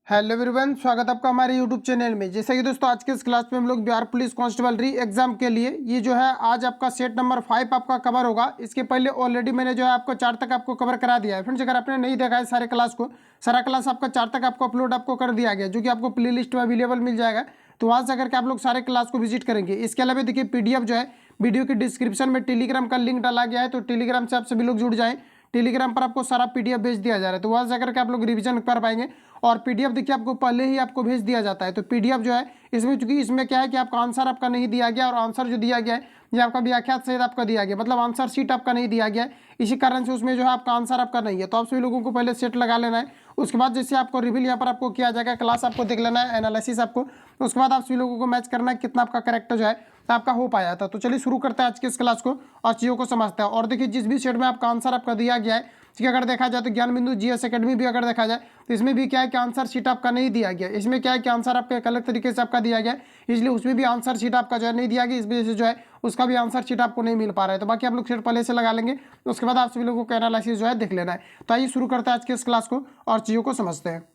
Hello everyone, स्वागत है आपका हमारे यूट्यूब चैनल में। जैसे कि दोस्तों आज के इस क्लास में हम लोग बिहार पुलिस कांस्टेबल री एग्जाम के लिए ये जो है आज आपका सेट नंबर 5 आपका कवर होगा। इसके पहले ऑलरेडी मैंने जो है आपको 4 तक आपको कवर करा दिया है। फ्रेंड्स, अगर आपने नहीं देखा है सारे क्लास को, सारा क्लास आपका 4 तक आपको अपलोड आपको कर दिया गया, जो कि आपको प्ले लिस्ट में अवेलेबल मिल जाएगा। तो वहाँ से अगर आप लोग सारे क्लास को विजिट करेंगे। इसके अलावा देखिए PDF जो है वीडियो की डिस्क्रिप्शन में टेलीग्राम का लिंक डाला गया है, तो टेलीग्राम से आप सभी लोग जुड़ जाएं। टेलीग्राम पर आपको सारा PDF भेज दिया जा रहा है, तो वहाँ से अगर आप लोग रिवीजन कर पाएंगे। और PDF देखिए आपको पहले ही आपको भेज दिया जाता है। तो PDF जो है इसमें, चूंकि इसमें क्या है कि आपका आंसर आपका नहीं दिया गया, और आंसर जो दिया गया है ये आपका व्याख्यात सहित आपका दिया गया, मतलब आंसर शीट आपका नहीं दिया गया है। इसी कारण से उसमें जो है आपका आंसर आपका नहीं है। तो आप सभी लोगों को पहले सेट लगा लेना है। उसके बाद जैसे आपको रिवील यहाँ पर आपको किया जाएगा, क्लास आपको देख लेना है, एनालिसिस आपको। उसके बाद आप सभी लोगों को मैच करना है कितना आपका करेक्ट जो है आपका हो पाया था। तो चलिए शुरू करते हैं आज के इस क्लास को और चीज़ों को समझते हैं। और देखिए जिस भी सेट में आपका आंसर आपका दिया गया है, ठीक है, अगर देखा जाए तो ज्ञान बिंदु GS एकेडमी भी अगर देखा जाए तो इसमें भी क्या है कि आंसर शीट आपका नहीं दिया गया। इसमें क्या है कि आंसर आपका एक अलग तरीके से आपका दिया गया है, इसलिए उसमें भी आंसर शीट आपका जो है नहीं दिया गया। इस वजह से जो है उसका भी आंसर शीट आपको नहीं मिल पा रहा है। तो बाकी आप लोग सेट पहले से लगा लेंगे, उसके बाद आप सभी लोगों को एनालिसिस जो है देख लेना है। तो आइए शुरू करते हैं आज के इस क्लास को और चीज़ों को समझते हैं।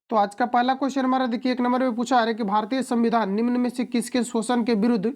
तो आज का पहला क्वेश्चन हमारा देखिए 1 नंबर में पूछा है कि भारतीय संविधान निम्न में से किसके शोषण के विरुद्ध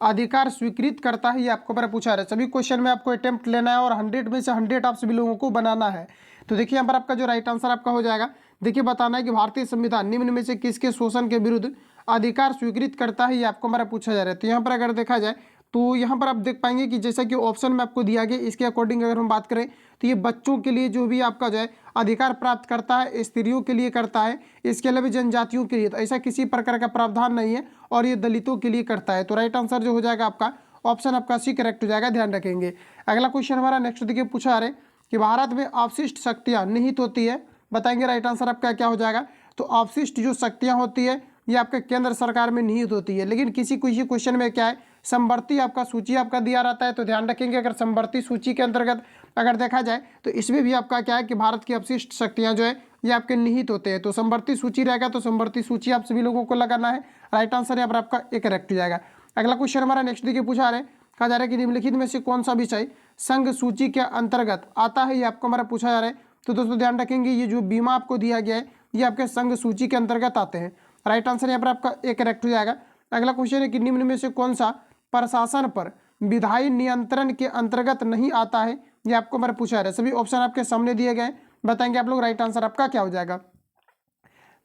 अधिकार स्वीकृत करता है। ये आपको पर पूछा है। सभी क्वेश्चन में आपको अटेम्प्ट लेना है और 100 में से 100 आप सभी लोगों को बनाना है। तो देखिए यहाँ पर आपका जो राइट आंसर आपका हो जाएगा, देखिए बताना है कि भारतीय संविधान निम्न में से किसके शोषण के विरुद्ध अधिकार स्वीकृत करता है। ये आपको हमारा पूछा जा रहा है। तो यहाँ पर अगर देखा जाए तो यहाँ पर आप देख पाएंगे कि जैसा कि ऑप्शन में आपको दिया गया, इसके अकॉर्डिंग अगर हम बात करें तो ये बच्चों के लिए जो भी आपका जो है अधिकार प्राप्त करता है, स्त्रियों के लिए करता है, इसके अलावा जनजातियों के लिए तो ऐसा किसी प्रकार का प्रावधान नहीं है, और ये दलितों के लिए करता है। तो राइट आंसर जो हो जाएगा आपका ऑप्शन आपका C करेक्ट हो जाएगा, ध्यान रखेंगे। अगला क्वेश्चन हमारा नेक्स्ट देखिए पूछा रहे कि भारत में अवशिष्ट शक्तियाँ निहित होती है। बताएंगे राइट आंसर आपका क्या हो जाएगा। तो अवशिष्ट जो शक्तियाँ होती है ये आपके केंद्र सरकार में निहित होती है, लेकिन किसी किसी क्वेश्चन में क्या है समवर्ती आपका सूची आपका दिया रहता है। तो ध्यान रखेंगे अगर समवर्ती सूची के अंतर्गत अगर देखा जाए तो इसमें भी आपका क्या है कि भारत की अवशिष्ट शक्तियां जो है ये आपके निहित होते हैं। तो समवर्ती सूची रहेगा, तो समवर्ती सूची आप सभी लोगों को लगाना है। राइट आंसर यहाँ पर आपका एक करेक्ट हो जाएगा। अगला क्वेश्चन हमारा नेक्स्ट देखिए पूछा रहे, कहा जा रहा है कि निम्नलिखित में से कौन सा विषय संघ सूची के अंतर्गत आता है। ये आपको हमारा पूछा जा रहा है। तो दोस्तों ध्यान रखेंगे ये जो बीमा आपको दिया गया है ये आपके संघ सूची के अंतर्गत आते हैं। राइट आंसर यहाँ पर आपका एक करेक्ट हो जाएगा। अगला क्वेश्चन है कि निम्न में से कौन सा प्रशासन पर विधायी नियंत्रण के अंतर्गत नहीं आता है। ये आपको हमारा पूछा है। सभी ऑप्शन आपके सामने दिए गए, बताएंगे आप लोग राइट आंसर आपका क्या हो जाएगा।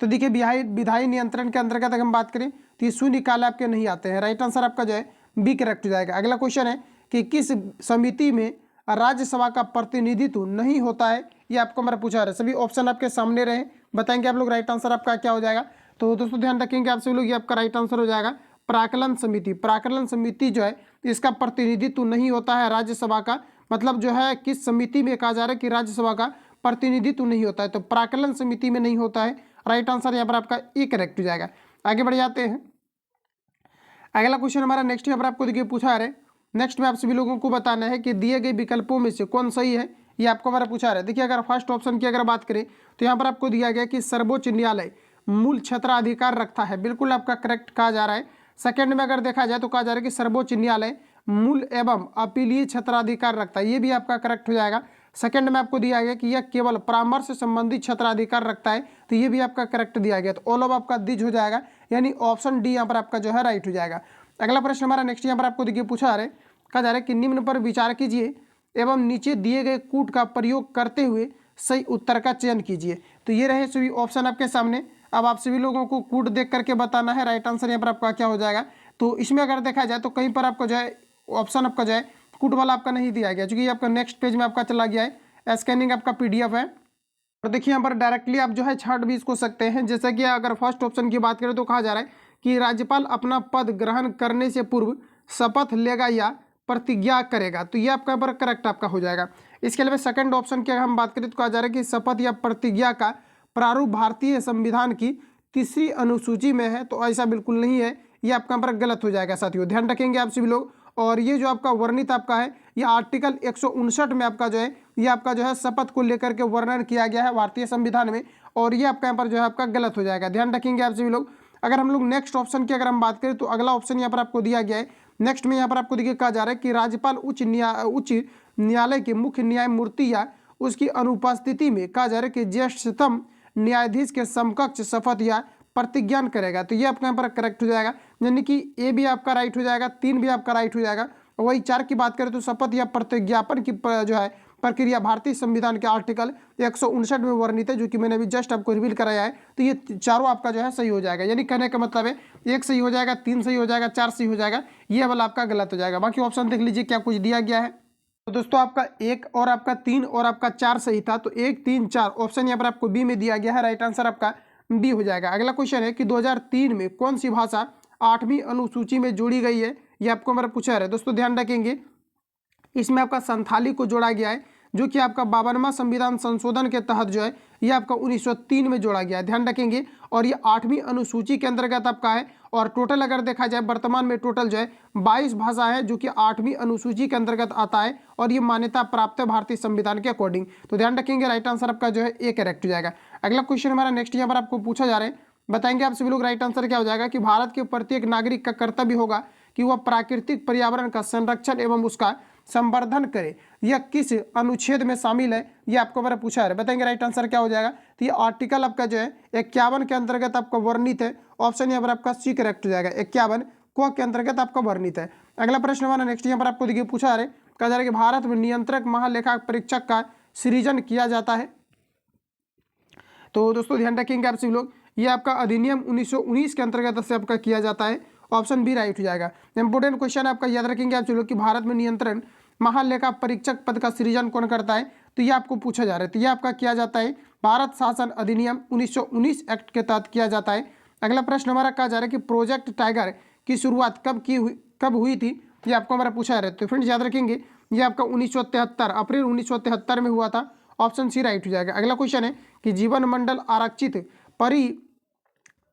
तो देखिए विधायी नियंत्रण के अंतर्गत अगर हम बात करें तो ये शून्यकाल आपके नहीं आते हैं। राइट आंसर आपका जो है B करेक्ट हो जाएगा। अगला क्वेश्चन है कि किस समिति में राज्यसभा का प्रतिनिधित्व नहीं होता है। ये आपको हमारा पूछा है। सभी ऑप्शन आपके सामने रहे, बताएंगे आप लोग राइट आंसर आपका क्या हो जाएगा। तो दोस्तों ध्यान रखेंगे आप सभी लोग, ये आपका राइट आंसर हो जाएगा प्राक्कलन समिति। प्राक्कलन समिति जो है इसका प्रतिनिधित्व नहीं होता है राज्यसभा का, मतलब जो है किस समिति में कहा जा रहा है कि राज्यसभा का प्रतिनिधित्व नहीं होता है, तो प्राक्कलन समिति में नहीं होता है। राइट आंसर यहाँ पर आपका E करेक्ट हो जाएगा। आगे बढ़ जाते हैं। अगला क्वेश्चन हमारा नेक्स्ट यहाँ पर आपको देखिए पूछा है। नेक्स्ट में आप सभी लोगों को बताना है कि दिए गए विकल्पों में से कौन सही है। ये आपको हमारा पूछा है। देखिए अगर फर्स्ट ऑप्शन की अगर बात करें तो यहाँ पर आपको दिया गया कि सर्वोच्च न्यायालय मूल क्षेत्राधिकार रखता है, बिल्कुल आपका करेक्ट कहा जा रहा है। सेकंड में अगर देखा जाए तो कहा जा रहा है कि सर्वोच्च न्यायालय मूल एवं अपीलीय क्षेत्राधिकार रखता है, ये भी आपका करेक्ट हो जाएगा। सेकंड में आपको दिया गया कि यह केवल परामर्श संबंधी क्षेत्राधिकार रखता है, तो ये भी आपका करेक्ट दिया गया। तो ऑल ऑफ आपका दिज हो जाएगा, यानी ऑप्शन D यहाँ पर आपका जो है राइट हो जाएगा। अगला प्रश्न हमारा नेक्स्ट यहाँ पर आपको देखिए पूछा है, कहा जा रहा है कि निम्न पर विचार कीजिए एवं नीचे दिए गए कूट का प्रयोग करते हुए सही उत्तर का चयन कीजिए। तो ये रहे सभी ऑप्शन आपके सामने। अब आप सभी लोगों को कूट देख करके बताना है। राइट आंसर यहाँ पर आपका क्या हो जाएगा। तो इसमें अगर देखा जाए तो कहीं पर आपको जो है ऑप्शन आपका जो है कूट वाला आपका नहीं दिया गया, क्योंकि आपका नेक्स्ट पेज में आपका चला गया है, स्कैनिंग आपका PDF है। और देखिए यहाँ पर डायरेक्टली आप जो है छांट भी इसको सकते हैं। जैसे कि अगर फर्स्ट ऑप्शन की बात करें तो कहा जा रहा है कि राज्यपाल अपना पद ग्रहण करने से पूर्व शपथ लेगा या प्रतिज्ञा करेगा, तो ये आपका पर करेक्ट आपका हो जाएगा। इसके अलावा सेकंड ऑप्शन की अगर हम बात करें तो कहा जा रहा है कि शपथ या प्रतिज्ञा का प्रारूप भारतीय संविधान की 3री अनुसूची में है, तो ऐसा बिल्कुल नहीं है, ये आपका पर गलत हो जाएगा साथियों, ध्यान रखेंगे आप सभी लोग। और ये जो आपका वर्णित आपका है ये आर्टिकल 159 में आपका जो है ये आपका जो है शपथ को लेकर के वर्णन किया गया है भारतीय संविधान में, और ये आपका यहाँ पर जो है आपका गलत हो जाएगा, ध्यान रखेंगे आप सभी लोग। अगर हम लोग नेक्स्ट ऑप्शन की अगर हम बात करें तो अगला ऑप्शन यहाँ पर आपको दिया गया है। नेक्स्ट में यहाँ पर आपको देखिए कहा जा रहा है कि राज्यपाल उच्च न्यायालय के मुख्य न्यायमूर्ति या उसकी अनुपस्थिति में कहा जा रहा है कि ज्येष्ठतम न्यायाधीश के समकक्ष शपथ या प्रतिज्ञान करेगा। तो ये आपका यहाँ पर करेक्ट हो जाएगा, यानी कि ए भी आपका राइट हो जाएगा, 3 भी आपका राइट हो जाएगा। वही 4 की बात करें तो शपथ या प्रतिज्ञापन की जो है प्रक्रिया भारतीय संविधान के आर्टिकल 159 में वर्णित है, जो कि मैंने अभी जस्ट आपको रिवील कराया है। तो ये चारों आपका जो है सही हो जाएगा, यानी कहने का मतलब है 1 सही हो जाएगा, 3 सही हो जाएगा, 4 सही हो जाएगा, ये वाला आपका गलत हो जाएगा। बाकी ऑप्शन देख लीजिए क्या कुछ दिया गया है। तो दोस्तों आपका 1 और आपका 3 और आपका 4 सही था, तो 1, 3, 4 ऑप्शन यहाँ पर आपको बी में दिया गया है। राइट आंसर आपका डी हो जाएगा। अगला क्वेश्चन है कि 2003 में कौन सी भाषा 8वीं अनुसूची में जोड़ी गई है, ये आपको हमारा पूछा है। दोस्तों ध्यान रखेंगे, इसमें आपका संथाली को जोड़ा गया है, जो कि आपका 52वां संविधान संशोधन के तहत जो है ये आपका 1903 में जोड़ा गया है, ध्यान रखेंगे। और ये 8वीं अनुसूची के अंतर्गत आपका है। और टोटल अगर देखा जाए वर्तमान में टोटल जो है 22 भाषा है, जो कि 8वीं अनुसूची के अंतर्गत आता है, और ये मान्यता प्राप्त है भारतीय संविधान के अकॉर्डिंग। तो ध्यान रखेंगे, राइट आंसर आपका जो है ए करेक्ट हो जाएगा। अगला क्वेश्चन हमारा नेक्स्ट यहाँ पर आपको पूछा जा रहा है, बताएंगे आप सभी लोग राइट आंसर क्या हो जाएगा कि भारत के प्रत्येक नागरिक का कर्तव्य होगा कि वह प्राकृतिक पर्यावरण का संरक्षण एवं उसका संवर्धन करे। यह किस अनुच्छेद में शामिल है, ये आपको मैंने पूछा है, बताएंगे राइट आंसर क्या हो जाएगा। तो ये आर्टिकल आपका जो है 51 के अंतर्गत आपका वर्णित है। ऑप्शन यहाँ पर आपका सी करेक्ट हो जाएगा, 51 को के अंतर्गत आपका वर्णित है। अगला प्रश्न हमारा नेक्स्ट यहाँ पर आपको देखिए पूछा है, कहा जा रहा है कि भारत में नियंत्रक महालेखा परीक्षक का सृजन किया जाता है। तो दोस्तों ध्यान रखेंगे आप सभी लोग, ये आपका अधिनियम 1919 के अंतर्गत से आपका किया जाता है। ऑप्शन बी राइट हो जाएगा। इंपोर्टेंट क्वेश्चन आपका याद रखेंगे आप सभी लोग कि भारत में नियंत्रण महालेखा परीक्षक पद का सृजन कौन करता है, तो ये आपको पूछा जा रहा है। तो ये आपका किया जाता है भारत शासन अधिनियम 1919 एक्ट के तहत किया जाता है। अगला प्रश्न हमारा कहा जा रहा है कि प्रोजेक्ट टाइगर की शुरुआत कब हुई थी, ये आपको हमारा पूछा जा रहा है। तो फ्रेंड्स याद रखेंगे, ये आपका 1973 अप्रैल 1973 में हुआ था। ऑप्शन सी राइट हो जाएगा। अगला क्वेश्चन है कि जीवन मंडल आरक्षित कहा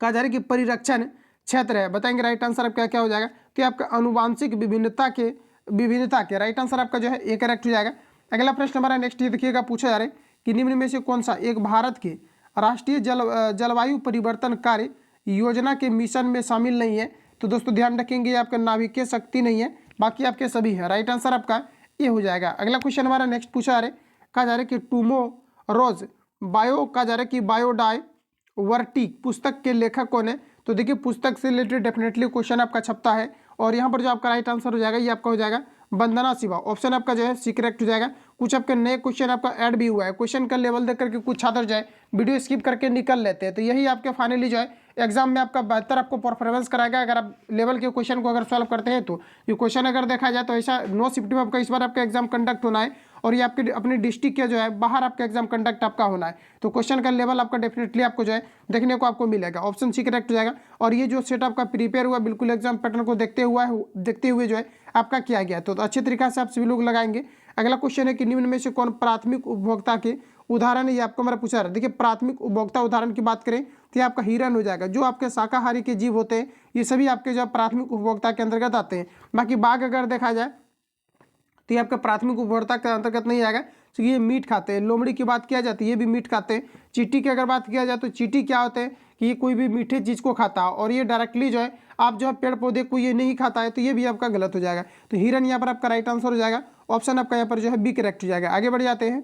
जा रहा है कि परिरक्षण क्षेत्र है, बताएंगे राइट आंसर आपका क्या हो जाएगा। तो आपका अनुवांशिक विभिन्नता के राइट आंसर आपका जो है ए करेक्ट हो जाएगा। अगला प्रश्न हमारा नेक्स्ट ये देखिएगा पूछा जा रहा है कि निम्न में से कौन सा एक भारत के राष्ट्रीय जलवायु परिवर्तन कार्य योजना के मिशन में शामिल नहीं है। तो दोस्तों ध्यान रखेंगे, ये आपका नाभिकीय शक्ति नहीं है, बाकी आपके सभी है। राइट आंसर आपका ये हो जाएगा। अगला क्वेश्चन हमारा नेक्स्ट पूछा जा रहा है, कहा जा रहा है कि टुमोरोज बायो कहा जा रहा है कि बायोडाइवर्सिटी पुस्तक के लेखक कौन है। तो देखिए पुस्तक से रिलेटेड डेफिनेटली क्वेश्चन आपका छपता है, और यहाँ पर जो आपका राइट आंसर हो जाएगा ये आपका हो जाएगा वंदना शिवा। ऑप्शन आपका जो है सी करेक्ट हो जाएगा। कुछ आपके नए क्वेश्चन आपका ऐड भी हुआ है, क्वेश्चन का लेवल देख करके कुछ छात्र जो है वीडियो स्किप करके निकल लेते हैं। तो यही आपके फाइनली जो है एग्जाम में आपका बेहतर आपको परफॉर्मेंस कराएगा, अगर आप लेवल के क्वेश्चन को अगर सॉल्व करते हैं। तो ये क्वेश्चन अगर देखा जाए तो ऐसा 9 शिफ्ट में आपका इस बार आपका एग्जाम कंडक्ट होना है, और ये आपके अपने डिस्ट्रिक्ट के जो है बाहर आपका एग्जाम कंडक्ट आपका होना है। तो क्वेश्चन का लेवल आपका डेफिनेटली आपको जो है देखने को आपको मिलेगा। ऑप्शन सी करेक्ट हो जाएगा। और ये जो सेट आपका प्रिपेयर हुआ बिल्कुल एग्जाम पैटर्न को देखते हुए जो है आपका किया गया, तो अच्छे तरीके से आप सभी लोग लगाएंगे। अगला क्वेश्चन है कि निम्न में से कौन प्राथमिक उपभोक्ता के उदाहरण है, ये आपको मेरा पूछा रहा है। देखिए प्राथमिक उपभोक्ता उदाहरण की बात करें तो ये आपका हिरन हो जाएगा। जो आपके शाकाहारी के जीव होते हैं ये सभी आपके जो प्राथमिक उपभोक्ता के अंतर्गत आते हैं। बाकी बाघ अगर देखा जाए तो ये आपका प्राथमिक उपभोक्ता के अंतर्गत नहीं आएगा, तो ये मीट खाते हैं। लोमड़ी की बात किया जाती है, ये भी मीट खाते हैं। चींटी की अगर बात किया जाए तो चींटी क्या होते हैं कि ये कोई भी मीठे चीज़ को खाता है, और ये डायरेक्टली जो है आप जो है पेड़ पौधे को ये नहीं खाता है, तो ये भी आपका गलत हो जाएगा। तो हिरन यहाँ पर आपका राइट आंसर हो जाएगा। ऑप्शन आपका यहाँ पर जो है बी करेक्ट हो जाएगा। आगे बढ़ जाते हैं।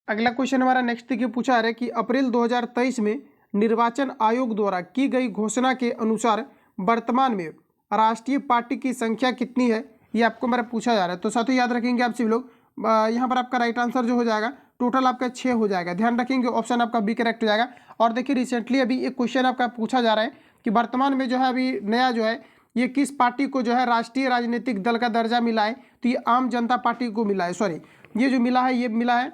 अगला क्वेश्चन हमारा नेक्स्ट देखिए पूछा है कि अप्रैल 2023 में निर्वाचन आयोग द्वारा की गई घोषणा के अनुसार वर्तमान में राष्ट्रीय पार्टी की संख्या कितनी है, ये आपको मेरा पूछा जा रहा है। तो साथियों याद रखेंगे आप सभी लोग, यहाँ पर आपका राइट आंसर जो हो जाएगा टोटल आपका 6 हो जाएगा। ध्यान रखेंगे, ऑप्शन आपका बी करेक्ट हो जाएगा। और देखिए रिसेंटली अभी एक क्वेश्चन आपका पूछा जा रहा है कि वर्तमान में जो है अभी नया जो है ये किस पार्टी को जो है राष्ट्रीय राजनीतिक दल का दर्जा मिला है, तो ये आम जनता पार्टी को मिला है। सॉरी, ये जो मिला है ये मिला है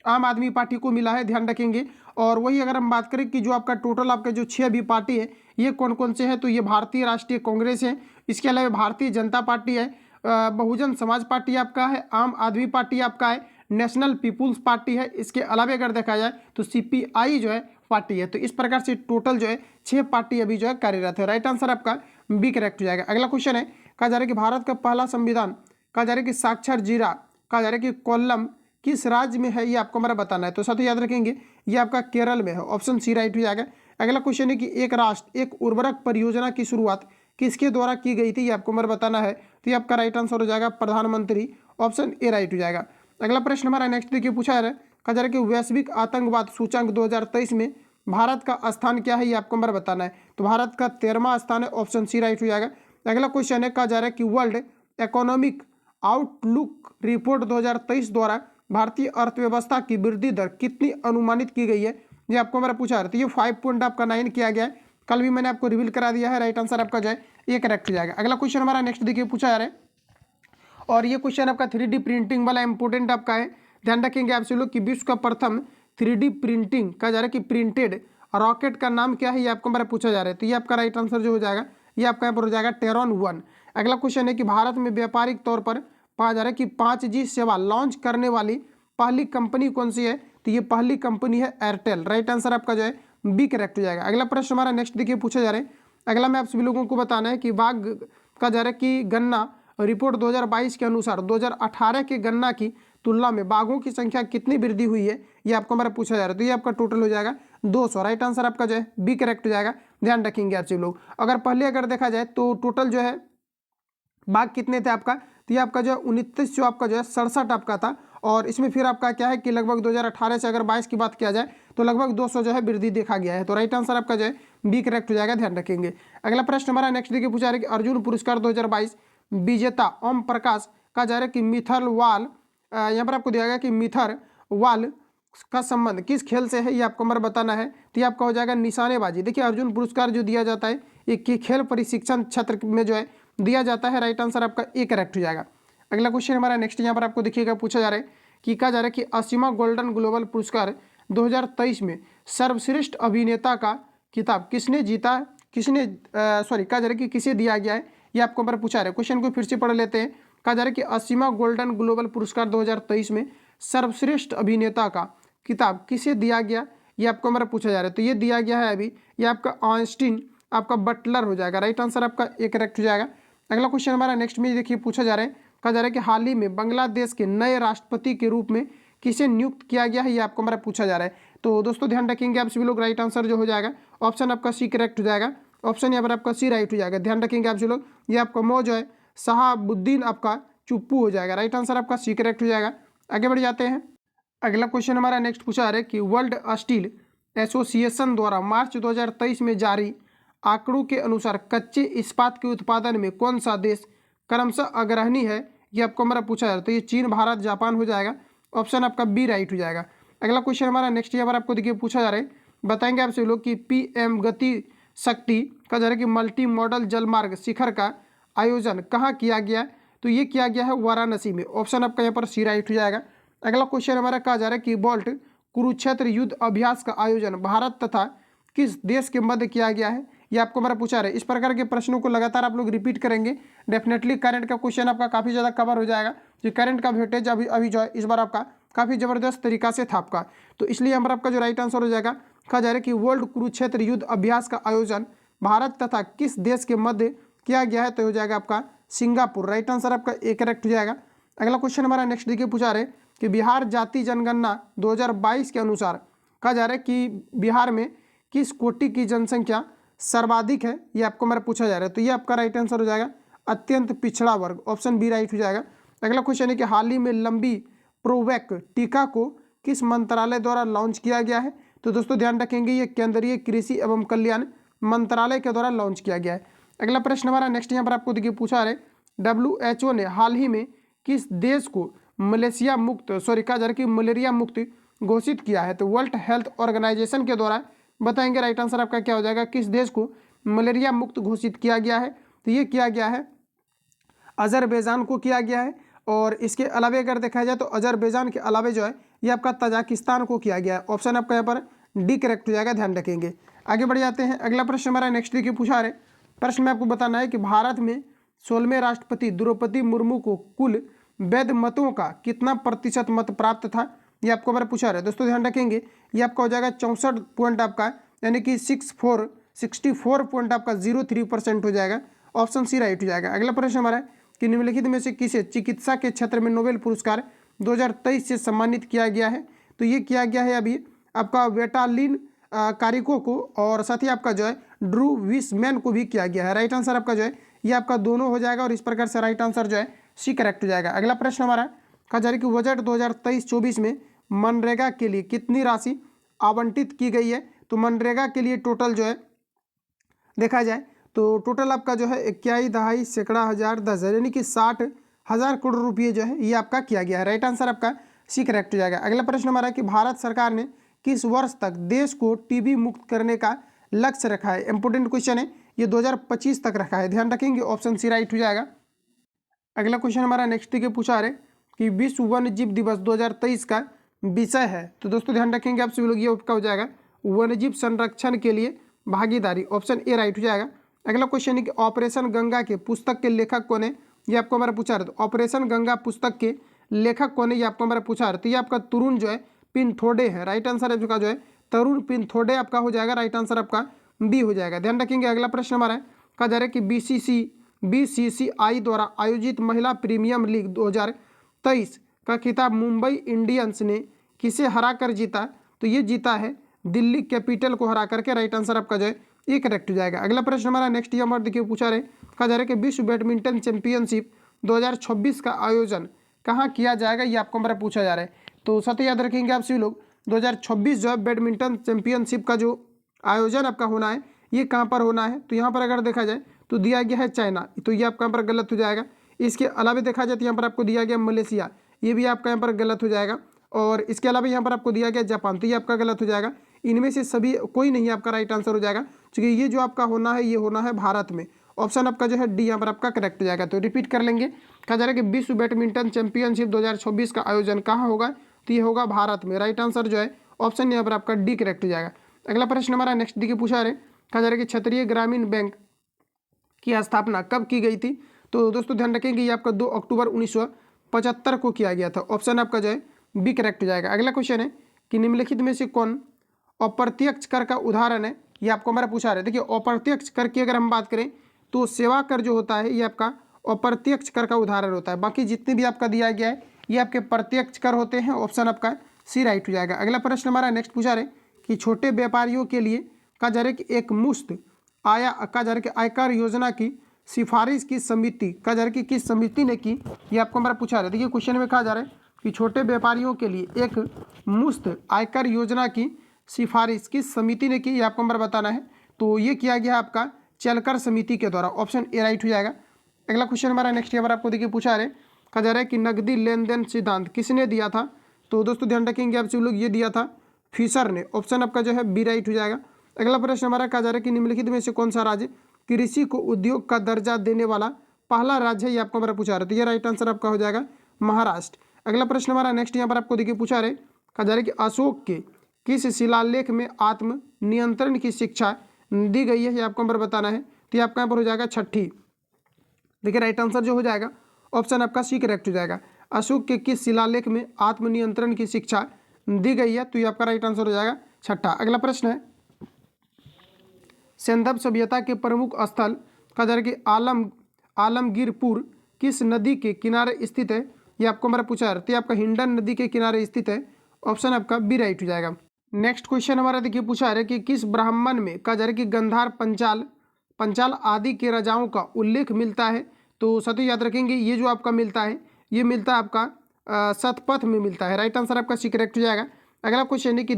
आम आदमी पार्टी को मिला है, ध्यान रखेंगे। और वही अगर हम बात करें कि जो आपका टोटल आपका जो 6 अभी पार्टी है ये कौन कौन से हैं, तो ये भारतीय राष्ट्रीय कांग्रेस है, इसके अलावा भारतीय जनता पार्टी है, बहुजन समाज पार्टी आपका है, आम आदमी पार्टी आपका है, नेशनल पीपुल्स पार्टी है, इसके अलावा अगर देखा जाए तो CPI जो है पार्टी है। तो इस प्रकार से टोटल जो है 6 पार्टी अभी जो है कार्यरत है। राइट आंसर आपका बी करेक्ट हो जाएगा। अगला क्वेश्चन है, कहा जा रहा है कि भारत का पहला संविधान कहा जा रहा है कि साक्षर जीरा कहा जा रहा है कि कोल्लम किस राज्य में है, ये आपको हमारा बताना है। तो साथ ही याद रखेंगे ये आपका केरल में है। ऑप्शन सी राइट हो जाएगा। अगला क्वेश्चन है कि एक राष्ट्र एक उर्वरक परियोजना की शुरुआत किसके द्वारा की गई थी, ये आपको हमारा बताना है। तो ये आपका राइट आंसर हो जाएगा प्रधानमंत्री। ऑप्शन ए राइट हो जाएगा। अगला प्रश्न हमारा नेक्स्ट देखिए पूछा है, कहा जा रहा है कि वैश्विक आतंकवाद सूचकांक 2023 में भारत का स्थान क्या है ये आपको हमारा बताना है। तो भारत का 13वां स्थान है, ऑप्शन सी राइट हो जाएगा। अगला क्वेश्चन है, कहा जा रहा है कि वर्ल्ड इकोनॉमिक आउटलुक रिपोर्ट 2023 द्वारा भारतीय अर्थव्यवस्था की वृद्धि दर कितनी अनुमानित की गई है, ये आपको हमारा पूछा है। तो ये 5 पॉइंट आपका 9 किया गया है, कल भी मैंने आपको रिवील करा दिया है। राइट आंसर आपका जो है ये करेक्ट हो जाएगा। अगला क्वेश्चन हमारा नेक्स्ट देखिए पूछा जा रहा है, और ये क्वेश्चन आपका 3D प्रिंटिंग वाला इंपोर्टेंट आपका है। ध्यान रखेंगे आपसे लोग कि विश्व का प्रथम 3D प्रिंटिंग कहा जा रहा है कि प्रिंटेड रॉकेट का नाम क्या है, ये आपको हमारा पूछा जा रहा है। तो ये आपका राइट आंसर जो हो जाएगा ये आपका यहाँ पर हो जाएगा टेरॉन 1। अगला क्वेश्चन है कि भारत में व्यापारिक तौर पर कहा जा रहा है कि 5G सेवा लॉन्च करने वाली पहली कंपनी कौन सी है, तो ये पहली कंपनी है एयरटेल। राइट आंसर आपका जो है बी करेक्ट हो जाएगा। अगला प्रश्न हमारा नेक्स्ट देखिए पूछा जा रहा है, अगला में आप सभी लोगों को बताना है कि बाघ का जा रहा है कि गन्ना रिपोर्ट 2022 के अनुसार 2018 के गन्ना की तुलना में बाघों की संख्या कितनी वृद्धि हुई है, ये आपको हमारा पूछा जा रहा है। तो ये आपका टोटल हो जाएगा 200। राइट आंसर आपका जो है बी करेक्ट हो जाएगा। ध्यान रखेंगे आप सभी लोग। अगर पहले अगर देखा जाए तो टोटल जो है बाघ कितने थे आपका, तो ये आपका जो है 29 जो आपका जो है 67 आपका था, और इसमें फिर आपका क्या है कि लगभग 2018 से अगर 22 की बात किया जाए तो लगभग 200 जो है वृद्धि देखा गया है। तो राइट आंसर आपका जो है बी करेक्ट हो जाएगा। ध्यान रखेंगे। अगला प्रश्न हमारा नेक्स्ट देखिए पूछा रहा है कि अर्जुन पुरस्कार 2022 विजेता ओम प्रकाश का जा रहा है कि मिथर वाल, यहाँ पर आपको दिया गया कि मिथर वाल का संबंध किस खेल से है, ये आपको हमारा बताना है। तो ये आपका हो जाएगा निशानेबाजी। देखिए अर्जुन पुरस्कार जो दिया जाता है ये खेल प्रशिक्षण क्षेत्र में जो है दिया जाता है। राइट आंसर आपका ए करेक्ट हो जाएगा। अगला क्वेश्चन हमारा नेक्स्ट यहाँ पर आपको देखिएगा पूछा जा रहा है कि कहा जा रहा है कि असीमा गोल्डन ग्लोबल पुरस्कार 2023 में सर्वश्रेष्ठ अभिनेता का खिताब किसने जीता, किसने सॉरी कहा जा रहा है कि किसे दिया गया है, ये आपको हमारा पूछा रहा है। क्वेश्चन को फिर से पढ़ लेते हैं। कहा जा रहा है कि असीमा गोल्डन ग्लोबल पुरस्कार 2023 में सर्वश्रेष्ठ अभिनेता का खिताब किसे दिया गया, ये आपको हमारा पूछा जा रहा है। तो ये दिया गया है अभी, ये आपका ऑस्टिन आपका बटलर हो जाएगा। राइट आंसर आपका ए करेक्ट हो जाएगा। अगला क्वेश्चन हमारा नेक्स्ट में देखिए पूछा जा रहा है, कहा जा रहा है कि हाल ही में बांग्लादेश के नए राष्ट्रपति के रूप में किसे नियुक्त किया गया है, ये आपको हमारा पूछा जा रहा है। तो दोस्तों ध्यान रखेंगे आप सभी लोग, राइट आंसर जो हो जाएगा ऑप्शन आपका सी करेक्ट हो जाएगा। ऑप्शन यहाँ पर आपका सी राइट हो जाएगा। ध्यान रखेंगे आप सभी लोग, ये आपका मौ जो है शहाबुद्दीन आपका चुप्पू हो जाएगा। राइट आंसर आपका सी करेक्ट हो जाएगा। आगे बढ़ जाते हैं। अगला क्वेश्चन हमारा नेक्स्ट पूछा जा रहा है कि वर्ल्ड स्टील एसोसिएशन द्वारा मार्च 2023 में जारी आंकड़ों के अनुसार कच्चे इस्पात के उत्पादन में कौन सा देश क्रमशः अग्रणी है, ये आपको हमारा पूछा जा रहा है। तो ये चीन, भारत, जापान हो जाएगा। ऑप्शन आपका बी राइट हो जाएगा। अगला क्वेश्चन हमारा नेक्स्ट यहाँ पर आपको देखिए पूछा जा रहा है, बताएंगे आपसे लोग कि पीएम गति शक्ति का जा रहा है कि मल्टी मॉडल जलमार्ग शिखर का आयोजन कहाँ किया गया, तो ये किया गया है वाराणसी में। ऑप्शन आपका यहाँ पर सी राइट हो जाएगा। अगला क्वेश्चन हमारा कहा जा रहा है कि बोल्ट कुरुक्षेत्र युद्ध अभ्यास का आयोजन भारत तथा किस देश के मध्य किया गया है, ये आपको हमारा पूछा रहा है। इस प्रकार के प्रश्नों को लगातार आप लोग रिपीट करेंगे, डेफिनेटली करंट का क्वेश्चन आपका काफ़ी ज़्यादा कवर हो जाएगा। जो करंट का वेटेज अभी जो है इस बार आपका काफ़ी ज़बरदस्त तरीका से था आपका, तो इसलिए हमारा आपका जो राइट आंसर हो जाएगा, कहा जा रहा है कि वर्ल्ड कुरुक्षेत्र युद्ध अभ्यास का आयोजन भारत तथा किस देश के मध्य किया गया है, तो हो जाएगा आपका सिंगापुर। राइट आंसर आपका ए करेक्ट हो जाएगा। अगला क्वेश्चन हमारा नेक्स्ट देखिए पूछा रहे कि बिहार जाति जनगणना 2022 के अनुसार कहा जा रहा है कि बिहार में किस कोटि की जनसंख्या सर्वाधिक है, ये आपको हमारा पूछा जा रहा है। तो ये आपका राइट आंसर हो जाएगा अत्यंत पिछड़ा वर्ग। ऑप्शन बी राइट हो जाएगा। अगला क्वेश्चन है कि हाल ही में लंबी प्रोवैक टीका को किस मंत्रालय द्वारा लॉन्च किया गया है, तो दोस्तों ध्यान रखेंगे ये केंद्रीय कृषि एवं कल्याण मंत्रालय के द्वारा लॉन्च किया गया है। अगला प्रश्न हमारा नेक्स्ट यहाँ पर आपको देखिए पूछा रहे, WHO ने हाल ही में किस देश को मलेशिया मुक्त कहा जा रहा है कि मलेरिया मुक्त घोषित किया है, तो वर्ल्ड हेल्थ ऑर्गेनाइजेशन के द्वारा बताएंगे। राइट आंसर आपका क्या हो जाएगा, किस देश को मलेरिया मुक्त घोषित किया गया है, तो ये किया गया है अजरबैजान को किया गया है। और इसके अलावे अगर देखा जाए तो अजरबैजान के अलावे जो है ये आपका तजाकिस्तान को किया गया है। ऑप्शन आपका यहाँ पर डी करेक्ट हो जाएगा। ध्यान रखेंगे। आगे बढ़ जाते हैं। अगला प्रश्न हमारा नेक्स्ट देखिए पूछा रहे, प्रश्न में आपको बताना है कि भारत में 16वें राष्ट्रपति द्रौपदी मुर्मू को कुल वैध मतों का कितना प्रतिशत मत प्राप्त था, ये आपको हमारा पूछा रहा है। दोस्तों ध्यान रखेंगे ये आपका हो जाएगा 64 पॉइंट आपका, यानी कि 64 पॉइंट आपका 03% हो जाएगा। ऑप्शन सी राइट हो जाएगा। अगला प्रश्न हमारा है कि निम्नलिखित में से किसे चिकित्सा के क्षेत्र में नोबेल पुरस्कार 2023 से सम्मानित किया गया है, तो ये किया गया है अभी आपका वेटालिन कारिको को, और साथ ही आपका जो है ड्रू विसमैन को भी किया गया है। राइट आंसर आपका जो है ये आपका दोनों हो जाएगा, और इस प्रकार से राइट आंसर जो है सी करेक्ट हो जाएगा। अगला प्रश्न हमारा कहा जा रहा है कि बजट 2023-24 में मनरेगा के लिए कितनी राशि आवंटित की गई है, तो मनरेगा के लिए टोटल जो है देखा जाए तो टोटल आपका जो है 21 दहाई सैकड़ा हज़ार 10,000 यानी कि 60,000 करोड़ रुपये जो है ये आपका किया गया है। राइट आंसर आपका सी करेक्ट हो जाएगा। अगला प्रश्न हमारा कि भारत सरकार ने किस वर्ष तक देश को टीबी मुक्त करने का लक्ष्य रखा है। इंपोर्टेंट क्वेश्चन है, ये 2025 तक रखा है, ध्यान रखेंगे, ऑप्शन सी राइट हो जाएगा। अगला क्वेश्चन हमारा नेक्स्ट के पूछा रहे कि विश्व वन्य जीव दिवस 2023 का विषय है। तो दोस्तों ध्यान रखेंगे आप सभी लोग, ये आपका हो जाएगा वन्यजीव संरक्षण के लिए भागीदारी, ऑप्शन ए राइट हो जाएगा। अगला क्वेश्चन है कि ऑपरेशन गंगा के पुस्तक के लेखक कौन है, ये आपको हमारा पूछा रहे। तो ऑपरेशन गंगा पुस्तक के लेखक कौन है, ये आपको हमारा पूछा रहे। तो ये आपका तरुण जो है पिनथोडे है। राइट आंसर आपका जो है तरुण पिनथोडे आपका हो जाएगा। राइट आंसर आपका बी हो जाएगा, ध्यान रखेंगे। अगला प्रश्न हमारा कहा जा रहा है कि बीसीसीआई द्वारा आयोजित महिला प्रीमियम लीग 2023 का खिताब मुंबई इंडियंस ने किसे हराकर जीता। तो ये जीता है दिल्ली कैपिटल को हरा करके। राइट आंसर आपका जो है ये करेक्ट हो जाएगा। अगला प्रश्न हमारा नेक्स्ट ये हमारे देखिए पूछा रहे, कहा जा रहा है कि विश्व बैडमिंटन चैंपियनशिप 2026 का आयोजन कहाँ किया जाएगा, ये आपको हमारा पूछा जा रहा है। तो सत्य याद रखेंगे आप सभी लोग, 2026 जो है बैडमिंटन चैंपियनशिप का जो आयोजन आपका होना है ये कहाँ पर होना है। तो यहाँ पर अगर देखा जाए तो दिया गया है चाइना, तो ये आपका यहाँ पर गलत हो जाएगा। इसके अलावा देखा जाए तो यहाँ पर आपको दिया गया मलेशिया, ये भी आपका यहाँ पर गलत हो जाएगा। और इसके अलावा यहाँ पर आपको दिया गया जापान, तो ये आपका गलत हो जाएगा। इनमें से सभी कोई नहीं आपका राइट आंसर हो जाएगा, क्योंकि ये जो आपका होना है ये होना है भारत में। ऑप्शन आपका जो है डी यहाँ पर आपका करेक्ट हो जाएगा। तो रिपीट कर लेंगे, कहा जा रहा है कि विश्व बैडमिंटन चैंपियनशिप 2026 का आयोजन कहाँ होगा, तो ये होगा भारत में। राइट आंसर जो है ऑप्शन यहाँ पर आपका डी करेक्ट हो जाएगा। अगला प्रश्न हमारा नेक्स्ट डी के पूछा रहे, कहा जा रहा है कि क्षेत्रीय ग्रामीण बैंक की स्थापना कब की गई थी। तो दोस्तों ध्यान रखेंगे ये आपका 2 अक्टूबर 1975 को किया गया था। ऑप्शन आपका जो है बी करेक्ट हो जाएगा। अगला क्वेश्चन है कि निम्नलिखित में से कौन अप्रत्यक्ष कर का उदाहरण है, ये आपको हमारा पूछा रहा है। देखिए अप्रत्यक्ष कर की अगर हम बात करें तो सेवा कर जो होता है ये आपका अप्रत्यक्ष कर का उदाहरण होता है। बाकी जितने भी आपका दिया गया है ये आपके प्रत्यक्ष कर होते हैं। ऑप्शन आपका सी राइट हो जाएगा। अगला प्रश्न हमारा नेक्स्ट पूछा रहे कि छोटे व्यापारियों के लिए कहा जा रहा है कि एक मुश्त कहा जा रहा है कि आयकर योजना की सिफारिश की समिति, कहा जा रहा है कि किस समिति ने की, ये आपको हमारा पूछा रहा है। देखिए क्वेश्चन में कहा जा रहा है कि छोटे व्यापारियों के लिए एक मुश्त आयकर योजना की सिफारिश किस समिति ने की, ये आपको हमारा बताना है। तो ये किया गया आपका चलकर समिति के द्वारा। ऑप्शन ए राइट हो जाएगा। अगला क्वेश्चन हमारा नेक्स्ट यहाँ पर आपको देखिए पूछा रहे, कहा जा रहा है कि नकदी लेन देन सिद्धांत किसने दिया था। तो दोस्तों ध्यान रखेंगे आप सब लोग, ये दिया था फिशर ने। ऑप्शन आपका जो है बी राइट हो जाएगा। अगला प्रश्न हमारा कहा जा रहा है कि निम्नलिखित में से कौन सा राज्य कृषि को उद्योग का दर्जा देने वाला पहला राज्य है, ये आपको हमारा पूछा रहा है। तो ये राइट आंसर आपका हो जाएगा महाराष्ट्र। अगला प्रश्न हमारा नेक्स्ट यहाँ पर आपको देखिए पूछा रहे, कहा जा रहा है कि अशोक के किस शिलालेख में आत्म नियंत्रण की शिक्षा दी गई है, ये आपको हमारा बताना है। तो ये आपका यहाँ पर हो जाएगा छठी। देखिए राइट आंसर जो हो जाएगा ऑप्शन आपका सी करेक्ट हो जाएगा। अशोक के किस शिलालेख में आत्मनियंत्रण की शिक्षा दी गई है, तो ये आपका राइट आंसर हो जाएगा छठा। अगला प्रश्न है सिंधव सभ्यता के प्रमुख स्थल कहा जा रहा है कि आलमगीरपुर किस नदी के किनारे स्थित है, ये आपको हमारा पूछा है। तो ये आपका हिंडन नदी के किनारे स्थित है। ऑप्शन आपका बी राइट हो जाएगा। नेक्स्ट क्वेश्चन हमारा देखिए पूछा है कि किस ब्राह्मण में कहा जा रहा है कि गंधार पंचाल आदि के राजाओं का उल्लेख मिलता है। तो सभी याद रखेंगे ये जो आपका मिलता है ये मिलता है आपका शतपथ में मिलता है। राइट आंसर आपका सी करेक्ट हो जाएगा। अगला क्वेश्चन है कि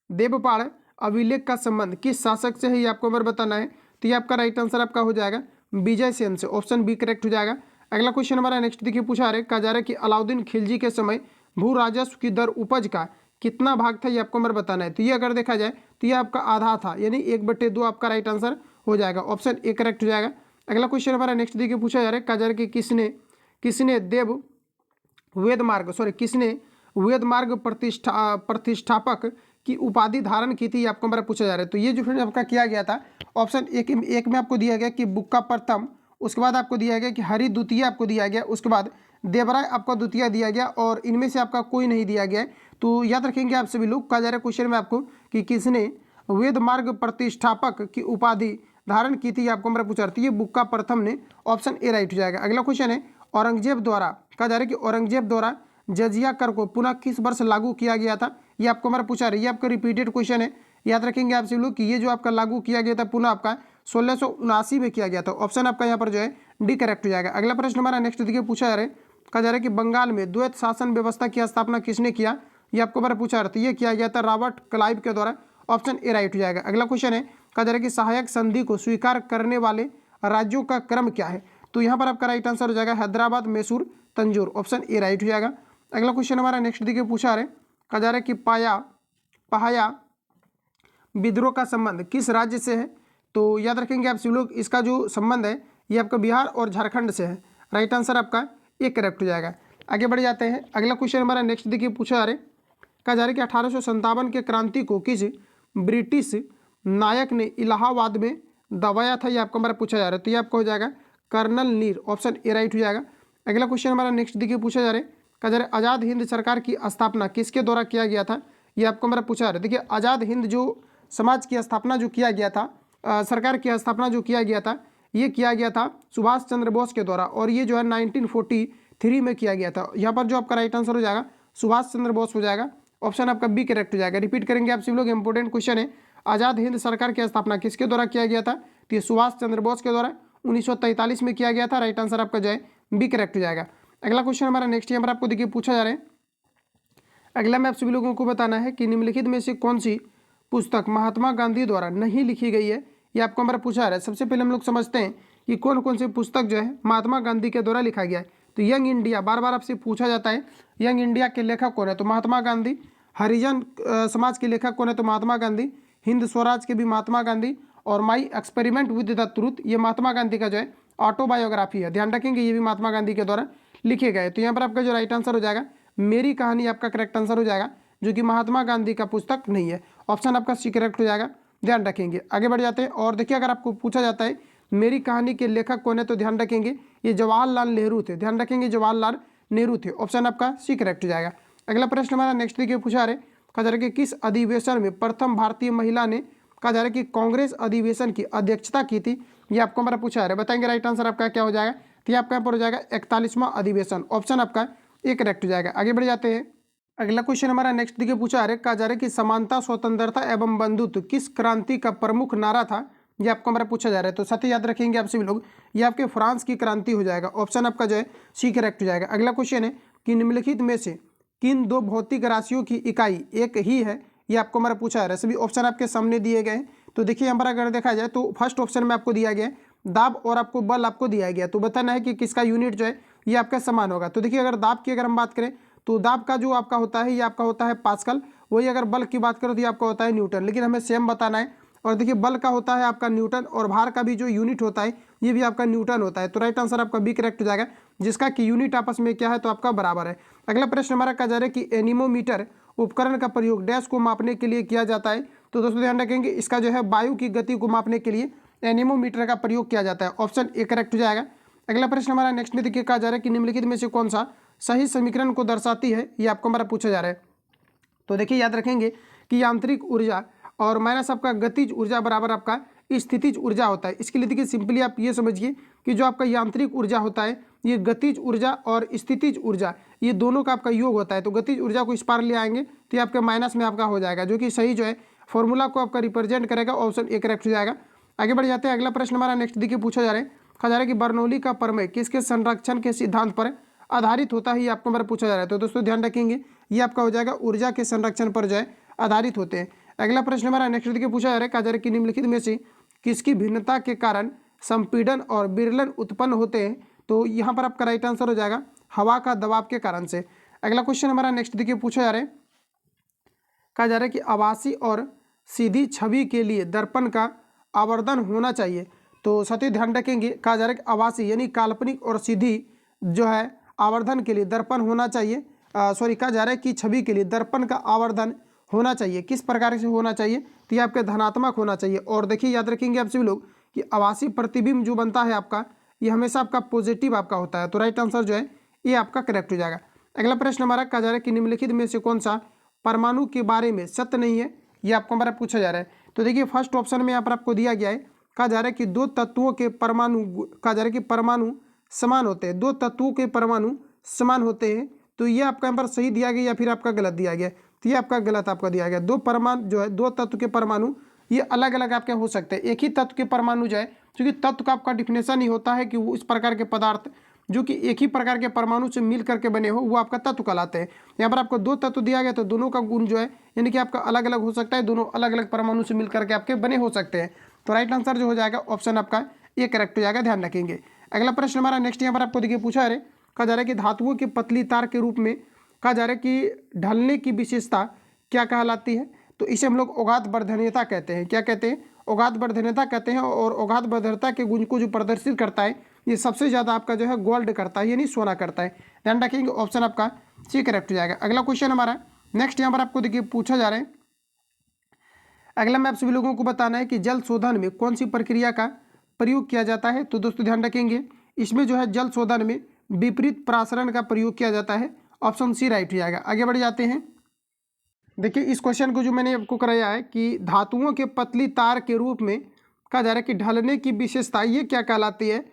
देवपाड़ अभिलेख का संबंध किस शासक से है, ये आपको हमारे बताना है। तो ये आपका राइट आंसर आपका हो जाएगा विजय सेन से। ऑप्शन बी करेक्ट हो जाएगा। अगला क्वेश्चन हमारा नेक्स्ट देखिए पूछा रहे, कहा जा रहा है कि अलाउद्दीन खिलजी के समय भू राजस्व की दर उपज का कितना भाग था, ये आपको हमारे बताना है। तो ये अगर देखा जाए तो ये आपका आधा था, यानी 1/2 आपका राइट आंसर हो जाएगा। ऑप्शन ए करेक्ट हो जाएगा। अगला क्वेश्चन हमारा नेक्स्ट देखिए पूछा जा रहा है, कहा जा रहा है कि किसने वेद मार्ग प्रतिष्ठापक की उपाधि धारण की थी, आपको हमारा पूछा जा रहा है। तो ये जो फिर आपका किया गया था ऑप्शन एक में आपको दिया गया कि बुक्का प्रथम, उसके बाद आपको दिया गया कि हरि द्वितीय आपको दिया गया, उसके बाद देवराय आपका द्वितीय दिया गया, और इनमें से आपका कोई नहीं दिया गया है। तो याद रखेंगे आप सभी लोग, कहा जा रहा है क्वेश्चन में आपको कि किसने वेद मार्ग प्रतिष्ठापक की उपाधि धारण की थी, आपको हमारा पूछा रहा था। ये बुक्का प्रथम ने। ऑप्शन ए राइट हो जाएगा। अगला क्वेश्चन है औरंगजेब द्वारा, कहा जा रहा है कि औरंगजेब द्वारा जजिया कर को पुनः किस वर्ष लागू किया गया था, ये आपको हमारा पूछा रहा है। ये आपका रिपीटेड क्वेश्चन है, याद रखेंगे आप सभी लोग कि ये जो आपका लागू किया गया था पुनः आपका 1679 में किया गया था। ऑप्शन आपका यहाँ पर जो है डी करेक्ट हो जाएगा। अगला प्रश्न हमारा नेक्स्ट देखिए पूछा जा रहा है, कहा जा रहा है कि बंगाल में द्वैत शासन व्यवस्था की स्थापना किसने किया, ये आपको हमारा पूछा रहा था। ये किया गया था रॉबर्ट क्लाइव के द्वारा। ऑप्शन ए राइट हो जाएगा। अगला क्वेश्चन है, कहा जा रहा है कि सहायक संधि को स्वीकार करने वाले राज्यों का क्रम क्या है। तो यहाँ पर आपका राइट आंसर हो जाएगा Hyderabad, Mysore, Tanjore, option A right हो जाएगा। अगला क्वेश्चन हमारा नेक्स्ट देखिए पूछा है, कहा जा रहा है कि पहाया विद्रोह का संबंध किस राज्य से है। तो याद रखेंगे आप सभी लोग, इसका जो संबंध है ये आपका बिहार और झारखंड से है। राइट आंसर आपका ए करेक्ट हो जाएगा। आगे बढ़ जाते हैं, अगला क्वेश्चन हमारा नेक्स्ट देखिए पूछा जा रहा है, कहा जा रहा है कि 1857 के क्रांति को किस ब्रिटिश नायक ने इलाहाबाद में दबाया था, ये आपको हमारा पूछा जा रहा है। तो ये आपको हो जाएगा कर्नल नीर, ऑप्शन ए राइट हो जाएगा। अगला क्वेश्चन हमारा नेक्स्ट देखिए पूछा जा रहा है, कहा जा रहा है आज़ाद हिंद सरकार की स्थापना किसके द्वारा किया गया था, ये आपको हमारा पूछा जा रहा है। देखिए आज़ाद हिंद जो समाज की स्थापना जो किया गया था, सरकार की स्थापना जो किया गया था, ये किया गया था सुभाष चंद्र बोस के द्वारा, और ये जो है 1943 में किया गया था। यहाँ पर जो आपका राइट आंसर हो जाएगा सुभाष चंद्र बोस हो जाएगा, ऑप्शन आपका बी करेक्ट हो जाएगा। रिपीट करेंगे आप सभी लोग, इंपॉर्टेंट क्वेश्चन है, आज़ाद हिंद सरकार की स्थापना किसके द्वारा किया गया था, तो ये सुभाष चंद्र बोस के द्वारा 1943 में किया गया था। राइट आंसर आपका जो है बी करेक्ट हो जाएगा। अगला क्वेश्चन हमारा नेक्स्ट यहाँ पर आपको देखिए पूछा जा रहा है, अगला में आप सभी लोगों को बताना है कि निम्नलिखित में से कौन सी पुस्तक महात्मा गांधी द्वारा नहीं लिखी गई है, ये आपको हमारा पूछा जा रहा है। सबसे पहले हम लोग समझते हैं कि कौन कौन सी पुस्तक जो है महात्मा गांधी के द्वारा लिखा गया है। तो यंग इंडिया, बार बार आपसे पूछा जाता है यंग इंडिया के लेखक कौन है, तो महात्मा गांधी। हरिजन समाज के लेखक कौन है, तो महात्मा गांधी। हिंद स्वराज के भी महात्मा गांधी, और my experiment with the truth, ये महात्मा गांधी का जो है ऑटोबायोग्राफी है। ध्यान रखेंगे ये भी महात्मा गांधी के द्वारा लिखे गए। तो यहाँ पर आपका जो राइट आंसर हो जाएगा मेरी कहानी आपका करेक्ट आंसर हो जाएगा, जो कि महात्मा गांधी का पुस्तक नहीं है, ऑप्शन आपका सी करेक्ट हो जाएगा। ध्यान रखेंगे, आगे बढ़ जाते हैं। और देखिए अगर आपको पूछा जाता है मेरी कहानी के लेखक कौन है, तो ध्यान रखेंगे ये जवाहरलाल नेहरू थे। ध्यान रखेंगे जवाहरलाल नेहरू थे, ऑप्शन आपका सी करेक्ट हो जाएगा। अगला प्रश्न हमारा नेक्स्ट देखिए पूछा है, कहा जा रहा है कि किस अधिवेशन में प्रथम भारतीय महिला ने, कहा जा रहा है कि कांग्रेस अधिवेशन की अध्यक्षता की थी, ये आपको हमारा पूछा जा रहा है। बताएंगे राइट आंसर आपका क्या हो जाएगा, तो ये आपका यहाँ पर हो जाएगा 41वां अधिवेशन, ऑप्शन आपका ए करेक्ट हो जाएगा। आगे बढ़ जाते हैं, अगला क्वेश्चन हमारा नेक्स्ट देखिए पूछा है, कहा जा रहा है कि समानता, स्वतंत्रता एवं बंधुत्व किस क्रांति का प्रमुख नारा था, ये आपको हमारा पूछा जा रहा है। तो साथ ही याद रखेंगे आप सभी लोग, ये आपके फ्रांस की क्रांति हो जाएगा, ऑप्शन आपका जो है सी करेक्ट हो जाएगा। अगला क्वेश्चन है कि निम्नलिखित में से किन दो भौतिक राशियों की इकाई एक ही है, ये आपको हमारा पूछा जा रहा है। सभी ऑप्शन आपके सामने दिए गए हैं। तो देखिए यहाँ पर अगर देखा जाए तो फर्स्ट ऑप्शन में आपको दिया गया है दाब, और आपको बल आपको दिया गया, तो बताना है कि किसका यूनिट जो है ये आपका समान होगा। तो देखिए अगर दाब की अगर हम बात करें तो दाब का जो आपका होता है ये आपका होता है पास्कल, वही अगर बल की बात करो तो ये आपका होता है न्यूटन, लेकिन हमें सेम बताना है। और देखिए बल का होता है आपका न्यूटन, और भार का भी जो यूनिट होता है ये भी आपका न्यूटन होता है। तो राइट आंसर आपका बी करेक्ट हो जाएगा, जिसका कि यूनिट आपस में क्या है, तो आपका बराबर है। अगला प्रश्न हमारा कहा जा रहा है कि एनीमोमीटर उपकरण का प्रयोग डैश को मापने के लिए किया जाता है। तो दोस्तों ध्यान रखेंगे इसका जो है वायु की गति को मापने के लिए एनीमोमीटर का प्रयोग किया जाता है, ऑप्शन ए करेक्ट हो जाएगा। अगला प्रश्न हमारा नेक्स्ट में देखिए कहा जा रहा है कि निम्नलिखित में से कौन सा सही समीकरण को दर्शाती है, ये आपको हमारा पूछा जा रहा है। तो देखिए याद रखेंगे कि यांत्रिक ऊर्जा और माइनस आपका गतिज ऊर्जा बराबर आपका स्थितिज ऊर्जा होता है। इसके लिए देखिए सिंपली आप ये समझिए कि जो आपका यांत्रिक ऊर्जा होता है ये गतिज ऊर्जा और स्थितिज ऊर्जा ये दोनों का आपका योग होता है। तो गतिज ऊर्जा को इस पार ले आएंगे तो ये आपके माइनस में आपका हो जाएगा, जो कि सही जो है फॉर्मूला को आपका रिप्रेजेंट करेगा, ऑप्शन ए करेक्ट हो जाएगा। आगे बढ़ जाते हैं, अगला प्रश्न हमारा नेक्स्ट देखिए पूछा जा रहा है, कहा जा रहा है कि बर्नौली का प्रमेय किसके संरक्षण के सिद्धांत पर आधारित होता है, ये आपको हमारा पूछा जा रहा है। तो दोस्तों ध्यान रखेंगे ये आपका हो जाएगा ऊर्जा के संरक्षण पर जो है आधारित होते हैं। अगला प्रश्न हमारा नेक्स्ट देखिए पूछा जा रहा है, कहा जा रहा है कि निम्नलिखित में से किसकी भिन्नता के कारण संपीड़न और विरलन उत्पन्न होते हैं। तो यहाँ पर आपका राइट आंसर हो जाएगा हवा का दबाव के कारण से। अगला क्वेश्चन हमारा नेक्स्ट देखिए पूछा जा रहा है, कहा जा रहा है कि आभासी और सीधी छवि के लिए दर्पण का आवर्धन होना चाहिए। तो साथ ही ध्यान रखेंगे कहा जा रहा है कि आभासी यानी काल्पनिक और सीधी जो है आवर्धन के लिए दर्पण होना चाहिए, कहा जा रहा है कि छवि के लिए दर्पण का आवर्धन होना चाहिए। किस प्रकार से होना चाहिए, तो ये आपके धनात्मक होना चाहिए। और देखिए याद रखेंगे आप सभी लोग कि आभासी प्रतिबिंब जो बनता है आपका ये हमेशा आपका पॉजिटिव आपका होता है। तो राइट आंसर जो है ये आपका करेक्ट हो जाएगा। अगला प्रश्न हमारा कहा जा रहा है कि निम्नलिखित में से कौन सा परमाणु के बारे में सत्य नहीं है, ये आपको हमारा पूछा जा रहा है। तो देखिए फर्स्ट ऑप्शन में यहाँ पर आपको दिया गया है, कहा जा रहा है कि दो तत्वों के परमाणु, कहा जा रहा है कि परमाणु समान होते हैं, दो तत्वों के परमाणु समान होते हैं। तो ये आपका यहाँ पर सही दिया गया या फिर आपका गलत दिया गया, तो ये आपका गलत आपका दिया गया। दो परमाणु जो है दो तत्व के परमाणु ये अलग अलग आपके हो सकते हैं। एक ही तत्व के परमाणु जो है, क्योंकि तत्व का आपका डिफिनेशन ही होता है कि वो इस प्रकार के पदार्थ जो कि एक ही प्रकार के परमाणु से मिल करके बने हो वो आपका तत्व कहलाते हैं। यहाँ पर आपको दो तत्व दिया गया तो दोनों का गुण जो है यानी कि आपका अलग अलग हो सकता है, दोनों अलग अलग परमाणु से मिलकर के आपके बने हो सकते हैं। तो राइट आंसर जो हो जाएगा ऑप्शन आपका ये करेक्ट हो जाएगा, ध्यान रखेंगे। अगला प्रश्न हमारा नेक्स्ट यहाँ पर आपको देखिए पूछा है, कहा जा रहा है कि धातुओं की पतली तार के रूप में कहा जा रहा है कि ढलने की विशेषता क्या कहलाती है? तो इसे हम लोग औघात वर्धनीयता कहते हैं। क्या कहते हैं? औघात वर्धनीयता कहते हैं। और औघात वर्धनीयता के गुण को जो प्रदर्शित करता है ये सबसे ज़्यादा आपका जो है गोल्ड करता है, यानी सोना करता है। ध्यान रखेंगे, ऑप्शन आपका सी करेक्ट हो जाएगा। अगला क्वेश्चन हमारा नेक्स्ट यहाँ पर आपको देखिए पूछा जा रहा है, अगला में आप सभी लोगों को बताना है कि जल शोधन में कौन सी प्रक्रिया का प्रयोग किया जाता है। तो दोस्तों ध्यान रखेंगे, इसमें जो है जल शोधन में विपरीत प्रासरण का प्रयोग किया जाता है। ऑप्शन सी राइट हो जाएगा। आगे बढ़ जाते हैं। देखिए इस क्वेश्चन को जो मैंने आपको कराया है कि धातुओं के पतली तार के रूप में कहा जा रहा है कि ढलने की विशेषता ये क्या कहलाती है।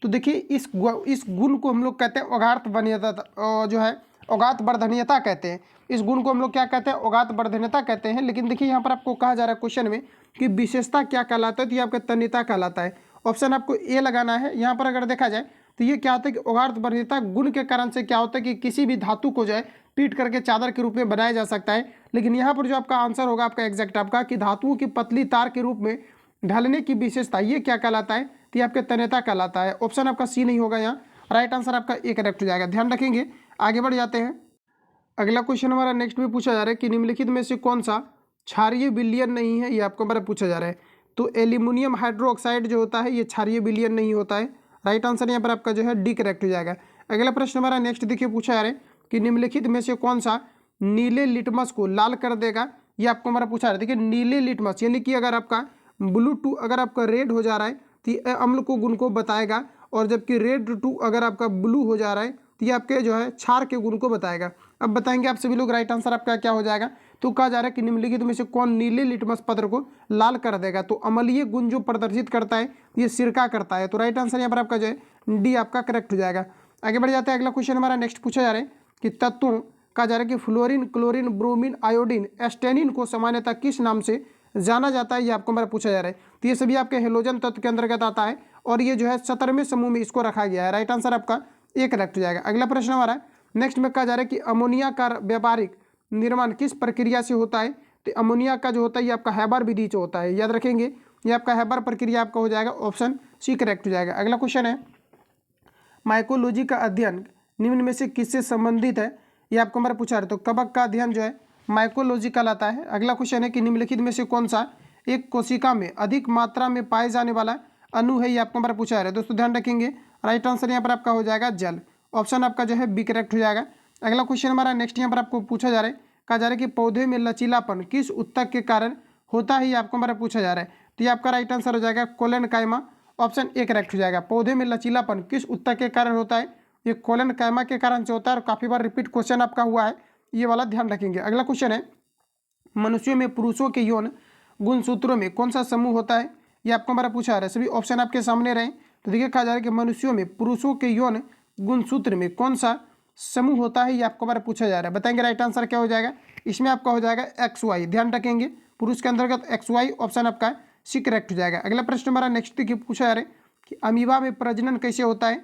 तो देखिए इस गुण को हम लोग कहते हैं औघात वर्धनीयता, जो है औघात वर्धनीयता कहते हैं। इस गुण को हम लोग क्या कहते हैं? औघात वर्धनीयता कहते हैं। लेकिन देखिए यहाँ पर आपको कहा जा रहा है क्वेश्चन में कि विशेषता क्या कहलाता है, तो ये आपका तन्यता कहलाता है। ऑप्शन आपको ए लगाना है। यहाँ पर अगर देखा जाए तो ये क्या होता है कि औघात वर्धनीयता गुण के कारण से क्या होता है कि किसी भी धातु को जो है पीट करके चादर के रूप में बनाया जा सकता है। लेकिन यहाँ पर जो आपका आंसर होगा आपका एग्जैक्ट आपका कि धातुओं की पतली तार के रूप में ढलने की विशेषता ये क्या कहलाता है? तो ये आपके तन्यता कहलाता है। ऑप्शन आपका सी नहीं होगा यहाँ, राइट आंसर आपका ए करेक्ट हो जाएगा। ध्यान रखेंगे, आगे बढ़ जाते हैं। अगला क्वेश्चन हमारा नेक्स्ट में पूछा जा रहा है कि निम्नलिखित में से कौन सा क्षारीय विलयन नहीं है, ये आपको हमारा पूछा जा रहा है। तो एल्यूमिनियम हाइड्रोक्साइड जो होता है ये क्षारीय विलयन नहीं होता है। राइट आंसर यहाँ पर आपका जो है डी करेक्ट हो जाएगा। अगला प्रश्न हमारा नेक्स्ट देखिए पूछा जा रहा है कि निम्नलिखित में से कौन सा नीले लिटमस को लाल कर देगा, ये आपको हमारा पूछा जा रहा है। देखिए नीले लिटमस यानी कि अगर आपका ब्लू टू अगर आपका रेड हो जा रहा है तो ये अम्ल को गुण को बताएगा, और जबकि रेड टू अगर आपका ब्लू हो जा रहा है तो ये आपके जो है क्षार के गुण को बताएगा। अब बताएंगे आप सभी लोग, राइट आंसर आपका क्या हो जाएगा। तो कहा जा रहा है कि निम्नलिखित में से कौन नीले लिटमस पत्र को लाल कर देगा। तो अम्लीय गुण जो प्रदर्शित करता है ये सिरका करता है। तो राइट आंसर यहाँ पर आपका जो है डी आपका करेक्ट हो जाएगा। आगे बढ़ जाता है। अगला क्वेश्चन हमारा नेक्स्ट पूछा जा रहा है कि तत्वों कहा जा रहा है कि फ्लोरीन, क्लोरीन, ब्रोमीन, आयोडीन, एस्टेनिन को सामान्यतः किस नाम से जाना जाता है, ये आपको हमारा पूछा जा रहा है। तो ये सभी आपके हेलोजन तत्व के अंतर्गत आता है और ये जो है 17वें समूह में इसको रखा गया है। राइट आंसर आपका ए करेक्ट हो जाएगा। अगला प्रश्न हमारा नेक्स्ट में कहा जा रहा है कि अमोनिया का व्यापारिक निर्माण किस प्रक्रिया से होता है। तो अमोनिया का जो होता है ये आपका हैबर विधि से होता है, याद रखेंगे। ये आपका हैबर प्रक्रिया आपका हो जाएगा, ऑप्शन सी करेक्ट हो जाएगा। अगला क्वेश्चन है माइकोलॉजी का अध्ययन निम्न में से किससे संबंधित है, ये आपको हमारा पूछा है। तो कवक का अध्ययन जो है माइकोलॉजी कहलाता है। अगला क्वेश्चन है कि निम्नलिखित में से कौन सा एक कोशिका में अधिक मात्रा में पाए जाने वाला अणु है, ये आपको हमारा पूछा है। दोस्तों ध्यान रखेंगे, राइट आंसर यहाँ पर आपका हो जाएगा जल। ऑप्शन आपका जो है बी करेक्ट हो जाएगा। अगला क्वेश्चन हमारा नेक्स्ट यहाँ पर आपको पूछा जा रहा है, कहा जा रहा है कि पौधे में लचीलापन किस उत्तक के कारण होता है, ये आपको हमारा पूछा जा रहा है। तो ये आपका राइट आंसर हो जाएगा कोलन कायमा। ऑप्शन ए करेक्ट हो जाएगा। पौधे में लचीलापन किस उत्तक के कारण होता है, ये कोलन कायमा के कारण से होता है। और काफ़ी बार रिपीट क्वेश्चन आपका हुआ है, ये वाला ध्यान रखेंगे। अगला क्वेश्चन है मनुष्यों में पुरुषों के यौन गुणसूत्रों में कौन सा समूह होता है, ये आपको हमारा पूछा है। सभी ऑप्शन आपके सामने रहे। तो देखिए कहा जा रहा है कि मनुष्यों में पुरुषों के यौन गुणसूत्र में कौन सा समूह होता है, ये आपको हमारा पूछा जा रहा है। बताएंगे राइट आंसर क्या हो जाएगा। इसमें आपका हो जाएगा एक्स वाई, ध्यान रखेंगे। पुरुष के अंतर्गत एक्स वाई, ऑप्शन आपका सी करेक्ट हो जाएगा। अगला प्रश्न हमारा नेक्स्ट देखिए पूछा जा रहा है कि अमीबा में प्रजनन कैसे होता है।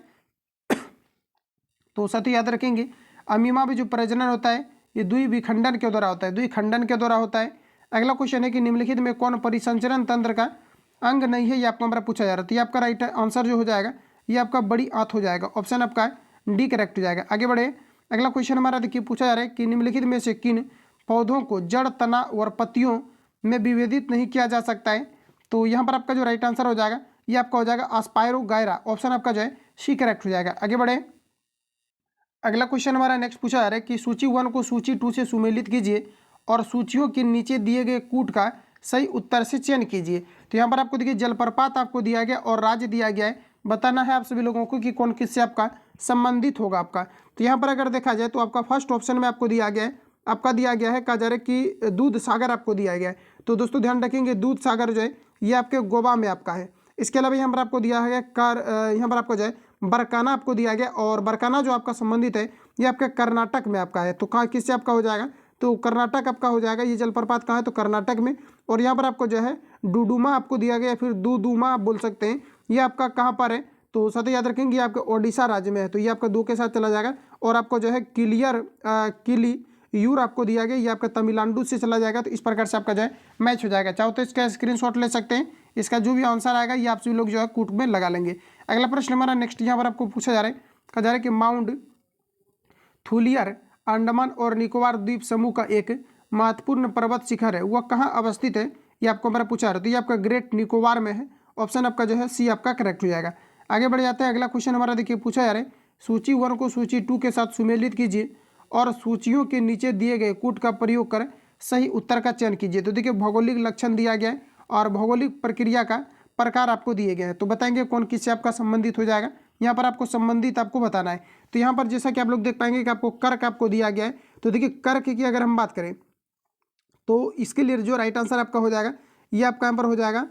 तो साथ ही याद रखेंगे अमीबा में जो प्रजनन होता है ये द्विविखंडन के द्वारा होता है, द्विखंडन के द्वारा होता है। अगला क्वेश्चन है कि निम्नलिखित में कौन परिसंचरण तंत्र का अंग नहीं है, ये आपको हमारा पूछा जा रहा है। तो ये आपका राइट आंसर जो हो जाएगा ये आपका बड़ी आंत हो जाएगा। ऑप्शन आपका डी करेक्ट हो जाएगा। आगे बढ़े। अगला क्वेश्चन हमारा देखिए पूछा जा रहा है कि निम्नलिखित में से किन पौधों को जड़, तना और पत्तियों में विभेदित नहीं किया जा सकता है। तो यहाँ पर आपका जो राइट आंसर हो जाएगा ये आपका हो जाएगा आस्पायरोगायरा। ऑप्शन आपका जो है सी करेक्ट हो जाएगा। आगे बढ़े। अगला क्वेश्चन हमारा नेक्स्ट पूछा जा रहा है कि सूची 1 को सूची 2 से सुमेलित कीजिए और सूचियों के नीचे दिए गए कूट का सही उत्तर से चयन कीजिए। तो यहाँ पर आपको देखिए जलप्रपात आपको दिया गया और राज्य दिया गया है। बताना है आप सभी लोगों को कि कौन किससे आपका संबंधित होगा आपका। तो यहाँ पर अगर देखा जाए तो आपका फर्स्ट ऑप्शन में आपको दिया गया है, आपका दिया गया है कहा जा रहा है कि दूध सागर आपको दिया गया है। तो दोस्तों ध्यान रखेंगे दूध सागर जो है ये आपके गोवा में आपका है। इसके अलावा यहाँ पर आपको दिया है यहाँ पर आपको जो है बरकाना आपको दिया गया, और बरकाना जो आपका संबंधित है ये आपके कर्नाटक में आपका है। तो कहाँ किससे आपका हो जाएगा, तो कर्नाटक आपका हो जाएगा। ये जलप्रपात कहाँ है, तो कर्नाटक में। और यहाँ पर आपको जो है डुडुमा आपको दिया गया, फिर दूदुमा आप बोल सकते हैं, ये आपका कहाँ पर है। तो साथ ही याद रखेंगे ये आपका ओडिशा राज्य में है। तो ये आपका 2 के साथ चला जाएगा। और आपको जो है किली यूर आपको दिया गया, ये आपका तमिलनाडु से चला जाएगा। तो इस प्रकार से आपका जो है मैच हो जाएगा। चाहो तो इसका स्क्रीनशॉट ले सकते हैं, इसका जो भी आंसर आएगा ये आप सभी लोग जो है कूट में लगा लेंगे। अगला प्रश्न हमारा नेक्स्ट यहाँ पर आपको पूछा जा रहा है, कहा जा रहा है कि माउंट थूलियर अंडमान और निकोबार द्वीप समूह का एक महत्वपूर्ण पर्वत शिखर है, वह कहाँ अवस्थित है, ये आपको हमारा पूछा रहा है। तो ये आपका ग्रेट निकोबार में है। ऑप्शन आपका जो है सी आपका करेक्ट हो जाएगा। आगे बढ़ जाते हैं। अगला क्वेश्चन हमारा देखिए पूछा जा रहा है, सूची 1 को सूची 2 के साथ सुमेलित कीजिए और सूचियों के नीचे दिए गए कूट का प्रयोग कर सही उत्तर का चयन कीजिए। तो देखिए भौगोलिक लक्षण दिया गया है और भौगोलिक प्रक्रिया का प्रकार आपको दिए गए हैं। तो बताएंगे कौन किससे आपका संबंधित हो जाएगा। यहाँ पर आपको संबंधित आपको बताना है। तो यहाँ पर जैसा कि आप लोग देख पाएंगे कि आपको कर्क आपको दिया गया है। तो देखिए कर्क की अगर हम बात करें तो इसके लिए जो राइट आंसर आपका हो जाएगा ये आपका यहाँ पर हो जाएगा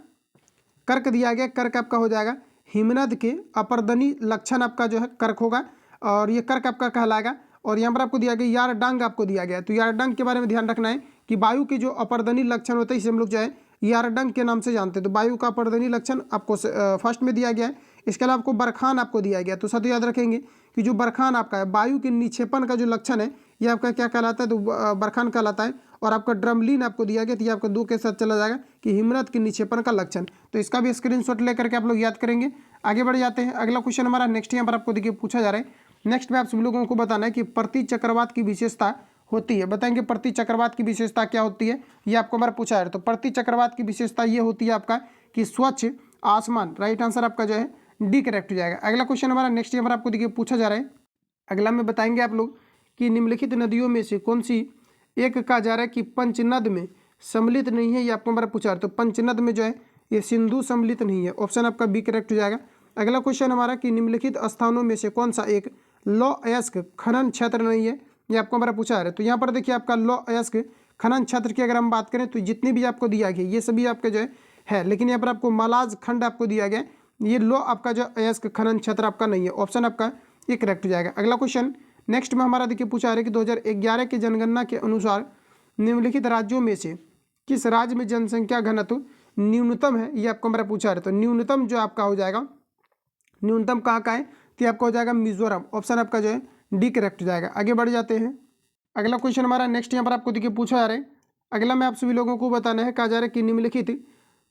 कर्क दिया गया। कर्क आपका हो जाएगा हिमनद के अपर्दनी लक्षण आपका जो है कर्क होगा और ये कर्क आपका कहलाएगा। और यहाँ पर आपको दिया गया यारडंग आपको दिया गया है। तो यारडंग के बारे में ध्यान रखना है कि वायु के जो अपर्दनी लक्षण होते हैं इसे हम लोग जो है यारडंग के नाम से जानते हैं। तो वायु का अपर्दनी लक्षण आपको फर्स्ट में दिया गया है। इसके अलावा आपको बरखान आपको दिया गया। तो साथ याद रखेंगे कि जो बरखान आपका है वायु के निक्षेपण का जो लक्षण है ये आपका क्या कहलाता है, तो बरखान कहलाता है। और आपका ड्रमलिन आपको दिया गया, तो ये आपका 2 के साथ चला जाएगा कि हिमनद के निक्षेपण का लक्षण। तो इसका भी स्क्रीनशॉट लेकर के आप लोग याद करेंगे। आगे बढ़ जाते हैं। अगला क्वेश्चन हमारा नेक्स्ट यहाँ पर आपको देखिए पूछा जा रहा है। नेक्स्ट में आप सभी लोगों को बताना है कि प्रति चक्रवात की विशेषता होती है। बताएंगे प्रति चक्रवात की विशेषता क्या होती है, ये आपको हमारा पूछा है। तो प्रति चक्रवात की विशेषता ये होती है आपका कि स्वच्छ आसमान। राइट आंसर आपका जो है डी करेक्ट हो जाएगा। अगला क्वेश्चन हमारा नेक्स्ट यहाँ पर आपको देखिए पूछा जा रहा है। अगला में बताएंगे आप लोग कि निम्नलिखित नदियों में से कौन सी एक कहा जा रहा है कि पंचनद में सम्मिलित नहीं है, ये आपको हमारा पूछा है। तो पंचनद में जो है ये सिंधु सम्मिलित नहीं है। ऑप्शन आपका बी करेक्ट हो जाएगा। अगला क्वेश्चन हमारा कि निम्नलिखित स्थानों में से कौन सा एक लौह अयस्क खनन क्षेत्र नहीं है, ये आपको हमारा पूछा है। तो यहाँ पर देखिए आपका लौह अयस्क खनन क्षेत्र की अगर हम बात करें तो जितनी भी आपको दिया गया ये सभी आपके जो है, लेकिन यहाँ पर आपको मलाज खंड आपको दिया गया, ये लौह आपका जो अयस्क खनन क्षेत्र आपका नहीं है। ऑप्शन आपका ये करेक्ट हो जाएगा। अगला क्वेश्चन नेक्स्ट में हमारा देखिए पूछा है कि 2011 की जनगणना के अनुसार निम्नलिखित राज्यों में से किस राज्य में जनसंख्या घनत्व न्यूनतम है, ये आपको हमारा पूछा है। तो न्यूनतम जो आपका हो जाएगा, न्यूनतम कहाँ का है, तो आपका हो जाएगा मिजोरम। ऑप्शन आपका जो है डी करेक्ट हो जाएगा। आगे बढ़ जाते हैं। अगला क्वेश्चन हमारा नेक्स्ट यहाँ पर आपको देखिए पूछा जा रहा है। अगला में आप सभी लोगों को बताना है, कहा जा रहा है कि निम्नलिखित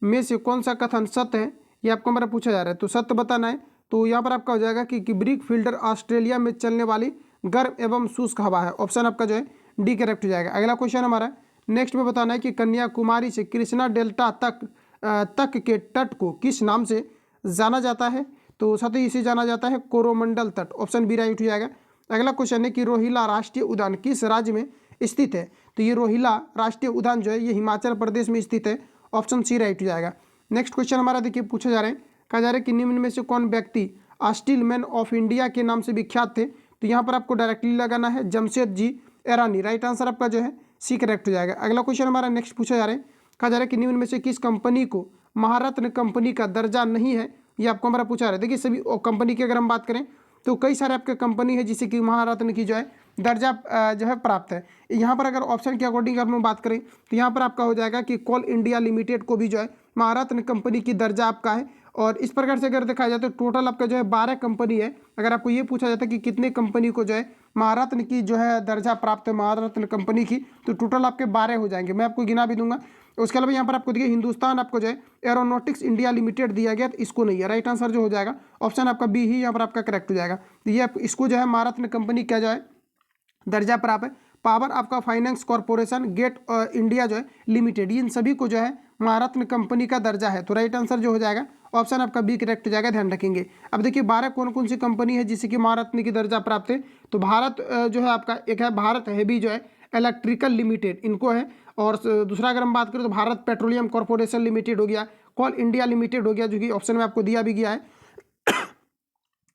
में से कौन सा कथन सत्य है, ये आपको हमारा पूछा जा रहा है। तो सत्य बताना है। तो यहाँ पर आपका हो जाएगा कि ब्रिक फील्डर ऑस्ट्रेलिया में चलने वाली गर्म एवं शुष्क हवा है। ऑप्शन आपका जो है डी करेक्ट हो जाएगा। अगला क्वेश्चन हमारा नेक्स्ट में बताना है कि कन्याकुमारी से कृष्णा डेल्टा तक के तट को किस नाम से जाना जाता है, तो साथ ही इसे जाना जाता है कोरोमंडल तट। ऑप्शन बी राइट हो जाएगा। अगला क्वेश्चन है कि रोहिला राष्ट्रीय उद्यान किस राज्य में स्थित है, तो ये रोहिला राष्ट्रीय उद्यान जो है ये हिमाचल प्रदेश में स्थित है। ऑप्शन सी राइट हो जाएगा। नेक्स्ट क्वेश्चन हमारा देखिए पूछा जा रहा है, कहा जा रहा है कि निम्न में से कौन व्यक्ति स्टील मैन ऑफ इंडिया के नाम से विख्यात थे, तो यहाँ पर आपको डायरेक्टली लगाना है जमशेदजी ईरानी। राइट आंसर आपका जो है सी करेक्ट हो जाएगा। अगला क्वेश्चन हमारा नेक्स्ट पूछा जा रहा है, कहा जा रहा है कि निम्न में से किस कंपनी को महारत्न कंपनी का दर्जा नहीं है, ये आपको हमारा पूछा जा रहा है। देखिए सभी कंपनी की अगर हम बात करें तो कई सारे आपके कंपनी है जिससे कि महारत्न की जो है दर्जा जो है प्राप्त है। यहाँ पर अगर ऑप्शन के अकॉर्डिंग हम बात करें तो यहाँ पर आपका हो जाएगा कि कोल इंडिया लिमिटेड को भी जो है महारत्न कंपनी की दर्जा आपका है। और इस प्रकार से अगर देखा जाए तो टोटल आपका जो है 12 कंपनी है। अगर आपको ये पूछा जाता है कि कितने कंपनी को जो है महारत्न की जो है दर्जा प्राप्त है महारत्न कंपनी की, तो टोटल आपके 12 हो जाएंगे। मैं आपको गिना भी दूंगा। उसके अलावा यहाँ पर आपको देखिए हिंदुस्तान आपको जो है एरोनॉटिक्स इंडिया लिमिटेड दिया गया, तो इसको नहीं है। राइट आंसर जो हो जाएगा ऑप्शन आपका बी ही यहाँ पर आपका करेक्ट हो जाएगा। तो ये इसको जो है महारत्न कंपनी का जो है दर्जा प्राप्त है। पावर आपका फाइनेंस कॉर्पोरेशन, गेट इंडिया जो है लिमिटेड, इन सभी को जो है महारत्न कंपनी का दर्जा है। तो राइट आंसर जो हो जाएगा ऑप्शन आपका बी करेक्ट हो जाएगा, ध्यान रखेंगे। अब देखिए 12 कौन कौन सी कंपनी है जिससे कि महारत्न की दर्जा प्राप्त है, तो भारत जो है आपका एक है भारत हैवी जो है इलेक्ट्रिकल लिमिटेड, इनको है। और दूसरा अगर हम बात करें तो भारत पेट्रोलियम कॉर्पोरेशन लिमिटेड हो गया, कोल इंडिया लिमिटेड हो गया जो कि ऑप्शन में आपको दिया भी गया है,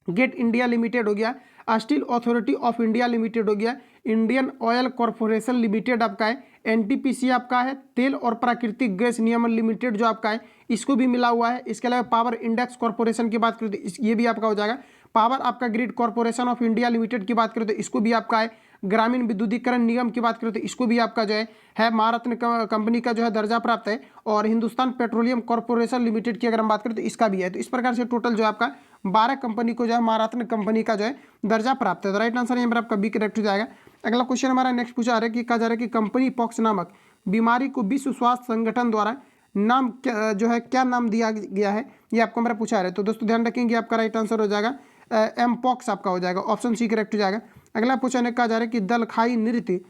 गेट इंडिया लिमिटेड हो गया, steel authority of India limited हो गया, इंडियन ऑयल कॉर्पोरेशन लिमिटेड आपका है, एनटीपीसी आपका है, तेल और प्राकृतिक गैस नियमन लिमिटेड जो आपका है इसको भी मिला हुआ है। इसके अलावा पावर इंडेक्स कॉर्पोरेशन की बात करें तो ये भी आपका हो जाएगा। पावर आपका grid corporation of India limited की बात करें तो इसको भी आपका है। ग्रामीण विद्युतीकरण निगम की बात करें तो इसको भी आपका जो है महारत्न कंपनी का जो है दर्जा प्राप्त है। और हिंदुस्तान पेट्रोलियम कॉर्पोरेशन लिमिटेड की अगर हम बात करें तो इसका भी है। तो इस प्रकार से टोटल जो है आपका 12 कंपनी को जो है महारत्न कंपनी का जो है दर्जा प्राप्त है। तो राइट आंसर यहाँ पर आपका बी करेक्ट हो जाएगा। अगला क्वेश्चन हमारा नेक्स्ट पूछा रहा है कि कहा जा रहा है कि कंपनी पॉक्स नामक बीमारी को विश्व स्वास्थ्य संगठन द्वारा नाम जो है क्या नाम दिया गया है, ये आपको हमारा पूछा रहा है। तो दोस्तों ध्यान रखेंगे आपका राइट आंसर हो जाएगा एम पॉक्स आपका हो जाएगा, ऑप्शन सी करेक्ट हो जाएगा। अगला क्वेश्चन है कहा जा रहा है कि दलखाई नृत्य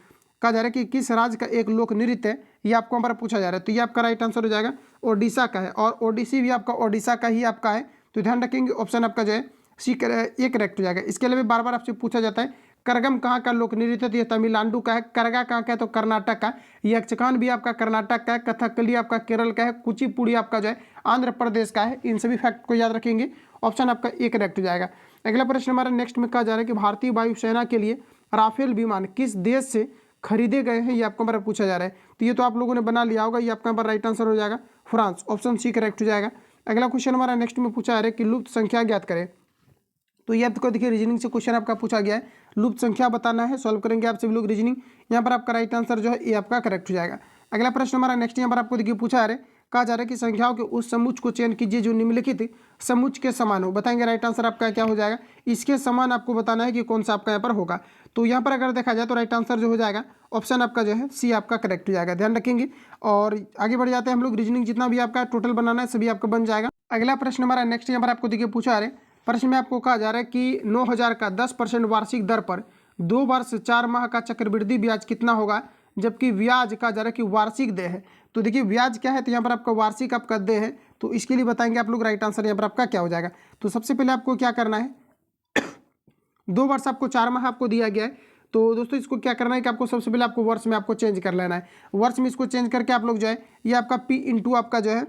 कहा जा रहा है कि किस राज्य का एक लोक नृत्य है, ये आपको हमारा पूछा जा रहा है। तो ये आपका राइट आंसर हो जाएगा ओडिशा का है, और ओडिसी भी आपका ओडिशा का ही आपका है। तो ध्यान रखेंगे ऑप्शन आपका जो है सी ये करेक्ट हो जाएगा। इसके अलावा बार बार आपसे पूछा जाता है करगम कहाँ का लोक नृत्य, तो ये तमिलनाडु का है। करगा कहाँ का है, तो कर्नाटक का। यक्षगान भी आपका कर्नाटक का है। कथकली आपका केरल का है। कुचिपुड़ी आपका जो है आंध्र प्रदेश का है। इन सभी फैक्ट को याद रखेंगे, ऑप्शन आपका ए करेक्ट हो जाएगा। अगला प्रश्न हमारा नेक्स्ट में कहा जा रहा है कि भारतीय वायुसेना के लिए राफेल विमान किस देश से खरीदे गए हैं, ये आपको हमारा पूछा जा रहा है। तो ये तो आप लोगों ने बना लिया होगा, ये आपका राइट आंसर हो जाएगा फ्रांस, ऑप्शन सी करेक्ट हो जाएगा। अगला क्वेश्चन हमारा नेक्स्ट में पूछा जा रहा है कि लुप्त संख्या ज्ञात करें। तो ये आपको देखिए रीजनिंग से क्वेश्चन आपका पूछा गया है, लुप्त संख्या बताना है, सॉल्व करेंगे आप सभी लोग रीजनिंग। यहाँ पर आपका राइट आंसर जो है ये आपका करेक्ट हो जाएगा। अगला प्रश्न हमारा नेक्स्ट यहाँ पर आपको देखिए पूछा जा रहा है, कहा जा रहा है कि संख्याओं के उस समुच्च को चयन कीजिए जो निम्नलिखित समुच्च के समान हो। बताएंगे राइट आंसर आपका क्या हो जाएगा, इसके समान आपको बताना है कि कौन सा आपका यहाँ पर होगा। तो यहाँ पर अगर देखा जाए तो राइट आंसर जो हो जाएगा ऑप्शन आपका जो है सी आपका करेक्ट हो जाएगा, ध्यान रखेंगे। और आगे बढ़ जाते हैं हम लोग, रीजनिंग जितना भी आपका टोटल बनाना है सभी आपका बन जाएगा। अगला प्रश्न हमारा नेक्स्ट यहाँ पर आपको देखिए पूछा जा रहा है, प्रश्न में आपको कहा जा रहा है कि 9,000 का 10% वार्षिक दर पर 2 वर्ष 4 माह का चक्रवृद्धि ब्याज कितना होगा, जबकि ब्याज कहा जा रहा है कि वार्षिक देय है। तो देखिए ब्याज क्या है, तो यहाँ पर आपका वार्षिक आपका देय है। तो इसके लिए बताएंगे आप लोग राइट आंसर यहाँ पर आपका क्या हो जाएगा। तो सबसे पहले आपको क्या करना है 2 वर्ष आपको 4 माह आपको दिया गया है। तो दोस्तों इसको क्या करना है कि आपको सबसे पहले आपको वर्ष में आपको चेंज कर लेना है। वर्ष में इसको चेंज करके आप लोग जो है ये आपका पी इंटू आपका जो है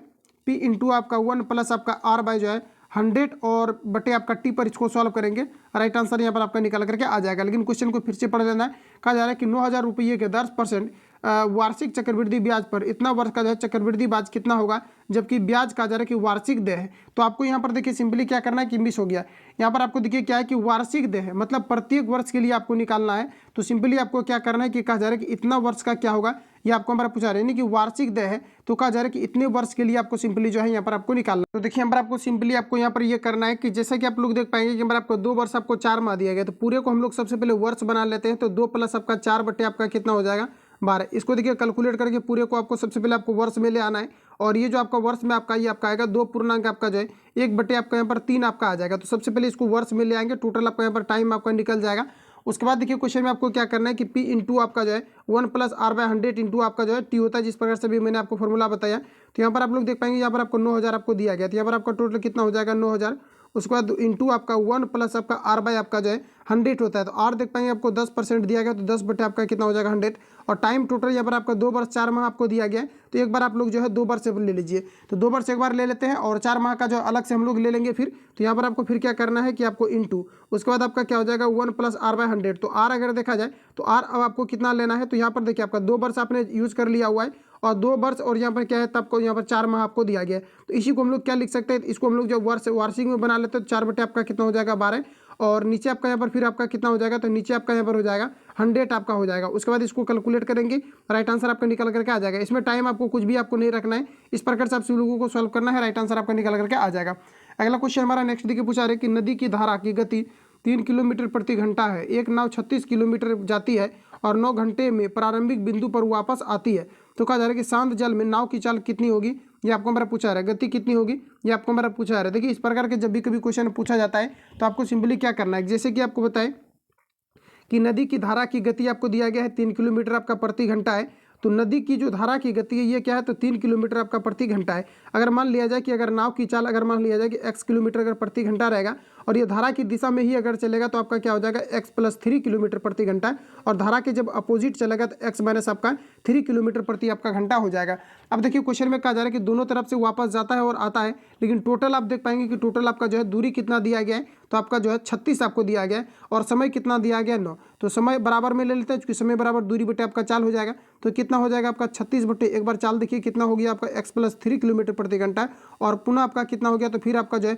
पी इंटू आपका 1 प्लस आपका आर बाय जो है 100 और बटे आपका टी पर इसको सॉल्व करेंगे, राइट आंसर यहाँ पर आपका निकाल करके आ जाएगा। लेकिन क्वेश्चन को फिर से पढ़ लेना है। कहा जा रहा है कि 9,000 रुपये के 10% वार्षिक चक्रवृद्धि ब्याज पर इतना वर्ष का जो है चक्रवृद्धि ब्याज कितना होगा, जबकि ब्याज कहा जा रहा है कि वार्षिक देय है। तो आपको यहाँ पर देखिए सिंपली क्या करना है कि मिस हो गया। यहाँ पर आपको देखिए क्या है कि वार्षिक देय है, मतलब प्रत्येक वर्ष के लिए आपको निकालना है। तो सिंपली आपको क्या करना है कि कहा जा रहा है कि इतना वर्ष का क्या होगा, ये आपको हमारा पूछा रहे हैं कि वार्षिक देय है। तो कहा जा रहा है कि इतने वर्ष के लिए आपको सिंपली जो है यहाँ पर आपको निकालना है। तो देखिए यहाँ पर आपको सिंपली आपको यहाँ पर ये करना है कि जैसा कि आप लोग देख पाएंगे कि यहाँ पर आपको 2 वर्ष आपको 4 माह दिया गया। तो पूरे को हम लोग सबसे पहले वर्ष बना लेते हैं। तो 2 प्लस आपका 4 बटे आपका कितना हो जाएगा 12। इसको देखिए कैलकुलेट करके पूरे को आपको सबसे पहले आपको वर्ष में ले आना है। और ये जो आपका वर्ष में आपका ये आपका आएगा 2 पूर्णांक आपका जो है 1 बटे आपका यहाँ पर 3 आपका आ जाएगा। तो सबसे पहले इसको वर्ष में ले आएंगे, टोटल आपका यहाँ पर टाइम आपका निकल जाएगा। उसके बाद देखिए क्वेश्चन में आपको क्या करना है कि पी इंटू आपका जो है 1 प्लस आर बाय 100 इंटू आपका जो है टी होता है, जिस प्रकार से भी मैंने आपको फॉर्मूला बताया। तो यहाँ पर आप लोग देख पाएंगे यहाँ पर आपको 9,000 आपको दिया गया। तो यहाँ पर आपका टोटल कितना हो जाएगा 9,000। उसके बाद इंटू आपका 1 प्लस आपका आर बाय आपका जो है 100 होता है। तो आर देख पाएंगे आपको 10% दिया गया, तो 10 बटे आपका कितना हो जाएगा 100। और टाइम टोटल यहाँ पर आपका 2 वर्ष 4 माह आपको दिया गया है। तो एक बार आप लोग जो है 2 वर्ष ले लीजिए। तो 2 वर्ष एक बार ले लेते हैं और 4 माह का जो अलग से हम लोग ले लेंगे फिर। तो यहाँ पर आपको फिर क्या करना है कि आपको इंटू उसके बाद आपका क्या हो जाएगा 1 प्लस आर बाय 100। तो आर अगर देखा जाए तो आर अब आपको कितना लेना है, तो यहाँ पर देखिए आपका 2 वर्ष आपने यूज़ कर लिया हुआ है और 2 वर्ष और यहाँ पर क्या है तब को यहाँ पर 4 माह आपको दिया गया है। तो इसी को हम लोग क्या लिख सकते हैं, इसको हम लोग जो वार्षिक में बना लेते हैं। 4 बटे आपका कितना हो जाएगा 12 और नीचे आपका यहाँ पर फिर आपका कितना हो जाएगा, तो नीचे आपका यहाँ पर हो जाएगा 100 आपका हो जाएगा। उसके बाद इसको कैलकुलेट करेंगे, राइट आंसर आपका निकल करके आ जाएगा। इसमें टाइम आपको कुछ भी आपको नहीं रखना है, इस प्रकार से आप सभी लोगों को सॉल्व करना है, राइट आंसर आपका निकल करके आ जाएगा। अगला क्वेश्चन हमारा नेक्स्ट देखिए पूछा रहे कि नदी की धारा की गति 3 किलोमीटर प्रति घंटा है। एक नाव 36 किलोमीटर जाती है और 9 घंटे में प्रारंभिक बिंदु पर वापस आती है। तो कहा जा रहा है कि शांत जल में नाव की चाल कितनी होगी, ये आपको हमारा पूछा रहा है। गति कितनी होगी ये आपको हमारा पूछा रहा है। देखिए इस प्रकार के जब भी कभी क्वेश्चन पूछा जाता है तो आपको सिंपली क्या करना है, जैसे कि आपको बताएं कि नदी की धारा की गति आपको दिया गया है 3 किलोमीटर आपका प्रति घंटा है। तो नदी की जो धारा की गति है ये क्या है, तो 3 किलोमीटर आपका प्रति घंटा है। अगर मान लिया जाए कि अगर नाव की चाल अगर मान लिया जाए कि x किलोमीटर अगर प्रति घंटा रहेगा और ये धारा की दिशा में ही अगर चलेगा तो आपका क्या हो जाएगा x प्लस 3 किलोमीटर प्रति घंटा। और धारा के जब अपोजिट चलेगा तो x माइनस आपका 3 किलोमीटर प्रति आपका घंटा हो जाएगा। अब देखिए क्वेश्चन में कहा जा रहा है कि दोनों तरफ से वापस जाता है और आता है, लेकिन टोटल आप देख पाएंगे कि टोटल आपका जो है दूरी कितना दिया गया है, तो आपका जो है 36 आपको दिया गया है और समय कितना दिया गया 9। तो समय बराबर में ले लेते हैं क्योंकि समय बराबर दूरी बटे आपका चाल हो जाएगा। तो कितना हो जाएगा आपका 36 बटे एक बार चाल देखिए कितना हो गया आपका x प्लस 3 किलोमीटर प्रति घंटा और पुनः आपका कितना हो गया, तो फिर आपका जो है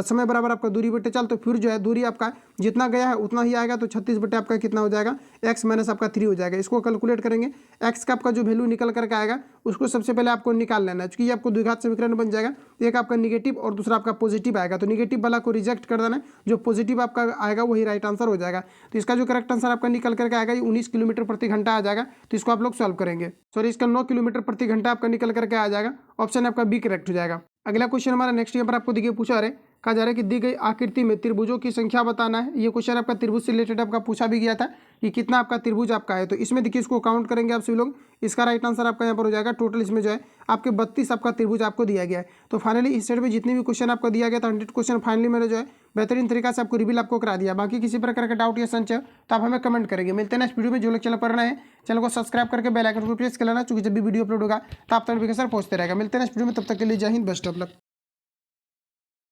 समय बराबर आपका दूरी बटे चाल, तो फिर जो है दूरी आपका जितना गया है उतना ही आएगा, तो 36 बटे आपका कितना हो जाएगा, x माइनस आपका 3 हो जाएगा। इसको कैलकुलेट करेंगे, x का आपका जो वैल्यू निकल करके आएगा उसको सबसे पहले आपको निकाल लेना है, क्योंकि ये आपको द्विघात समीकरण बन जाएगा। एक आपका निगेटिव और दूसरा आपका पॉजिटिव आएगा, तो निगेटिव वाला को रिजेक्ट कर देना है, जो पॉजिटिव आपका आएगा वही राइट आंसर हो जाएगा। तो इसका जो करेक्ट आंसर आपका निकल करके आएगा ये 19 किलोमीटर प्रति घंटा आ जाएगा। तो इसको आप लोग सॉल्व करेंगे, सॉरी इसका 9 किलोमीटर प्रति घंटा आपका निकल करके आ जाएगा। ऑप्शन आपका बी करेक्ट हो जाएगा। अगला क्वेश्चन हमारा नेक्स्ट यहाँ पर आपको देखिए पूछा है, कहा जा रहा है कि दी गई आकृति में त्रिभुजों की संख्या बताना है। ये क्वेश्चन आपका त्रिभुज से रिलेटेड आपका पूछा भी गया था कि कितना आपका त्रिभुज आपका है। तो इसमें देखिए इसको काउंट करेंगे आप सभी लोग, इसका राइट आंसर आपका यहाँ पर हो जाएगा टोटल इसमें जो है आपके 32 आपका त्रिभुज आपको दिया गया है। तो फाइनली इस सेट में जितने भी क्वेश्चन आपको दिया गया था 100 क्वेश्चन फाइनली मैंने जो है बेहतरीन तरीका से आपको रिवील आपको करा दिया। बाकी किसी प्रकार का डाउट या संशय तो आप हमें कमेंट करेंगे। मिलते हैं नेक्स्ट वीडियो में। जो लोग चैनल पर नए हैं चैनल को सब्सक्राइब करके बेल आइकन को प्रेस कर लेना, क्योंकि जब भी वीडियो अपलोड होगा तो आप नोटिफिकेशन पहुंचते रहेगा। मिलते हैं नेक्स्ट वीडियो में, तब तक के लिए जय हिंद, बेस्ट ऑफ लक।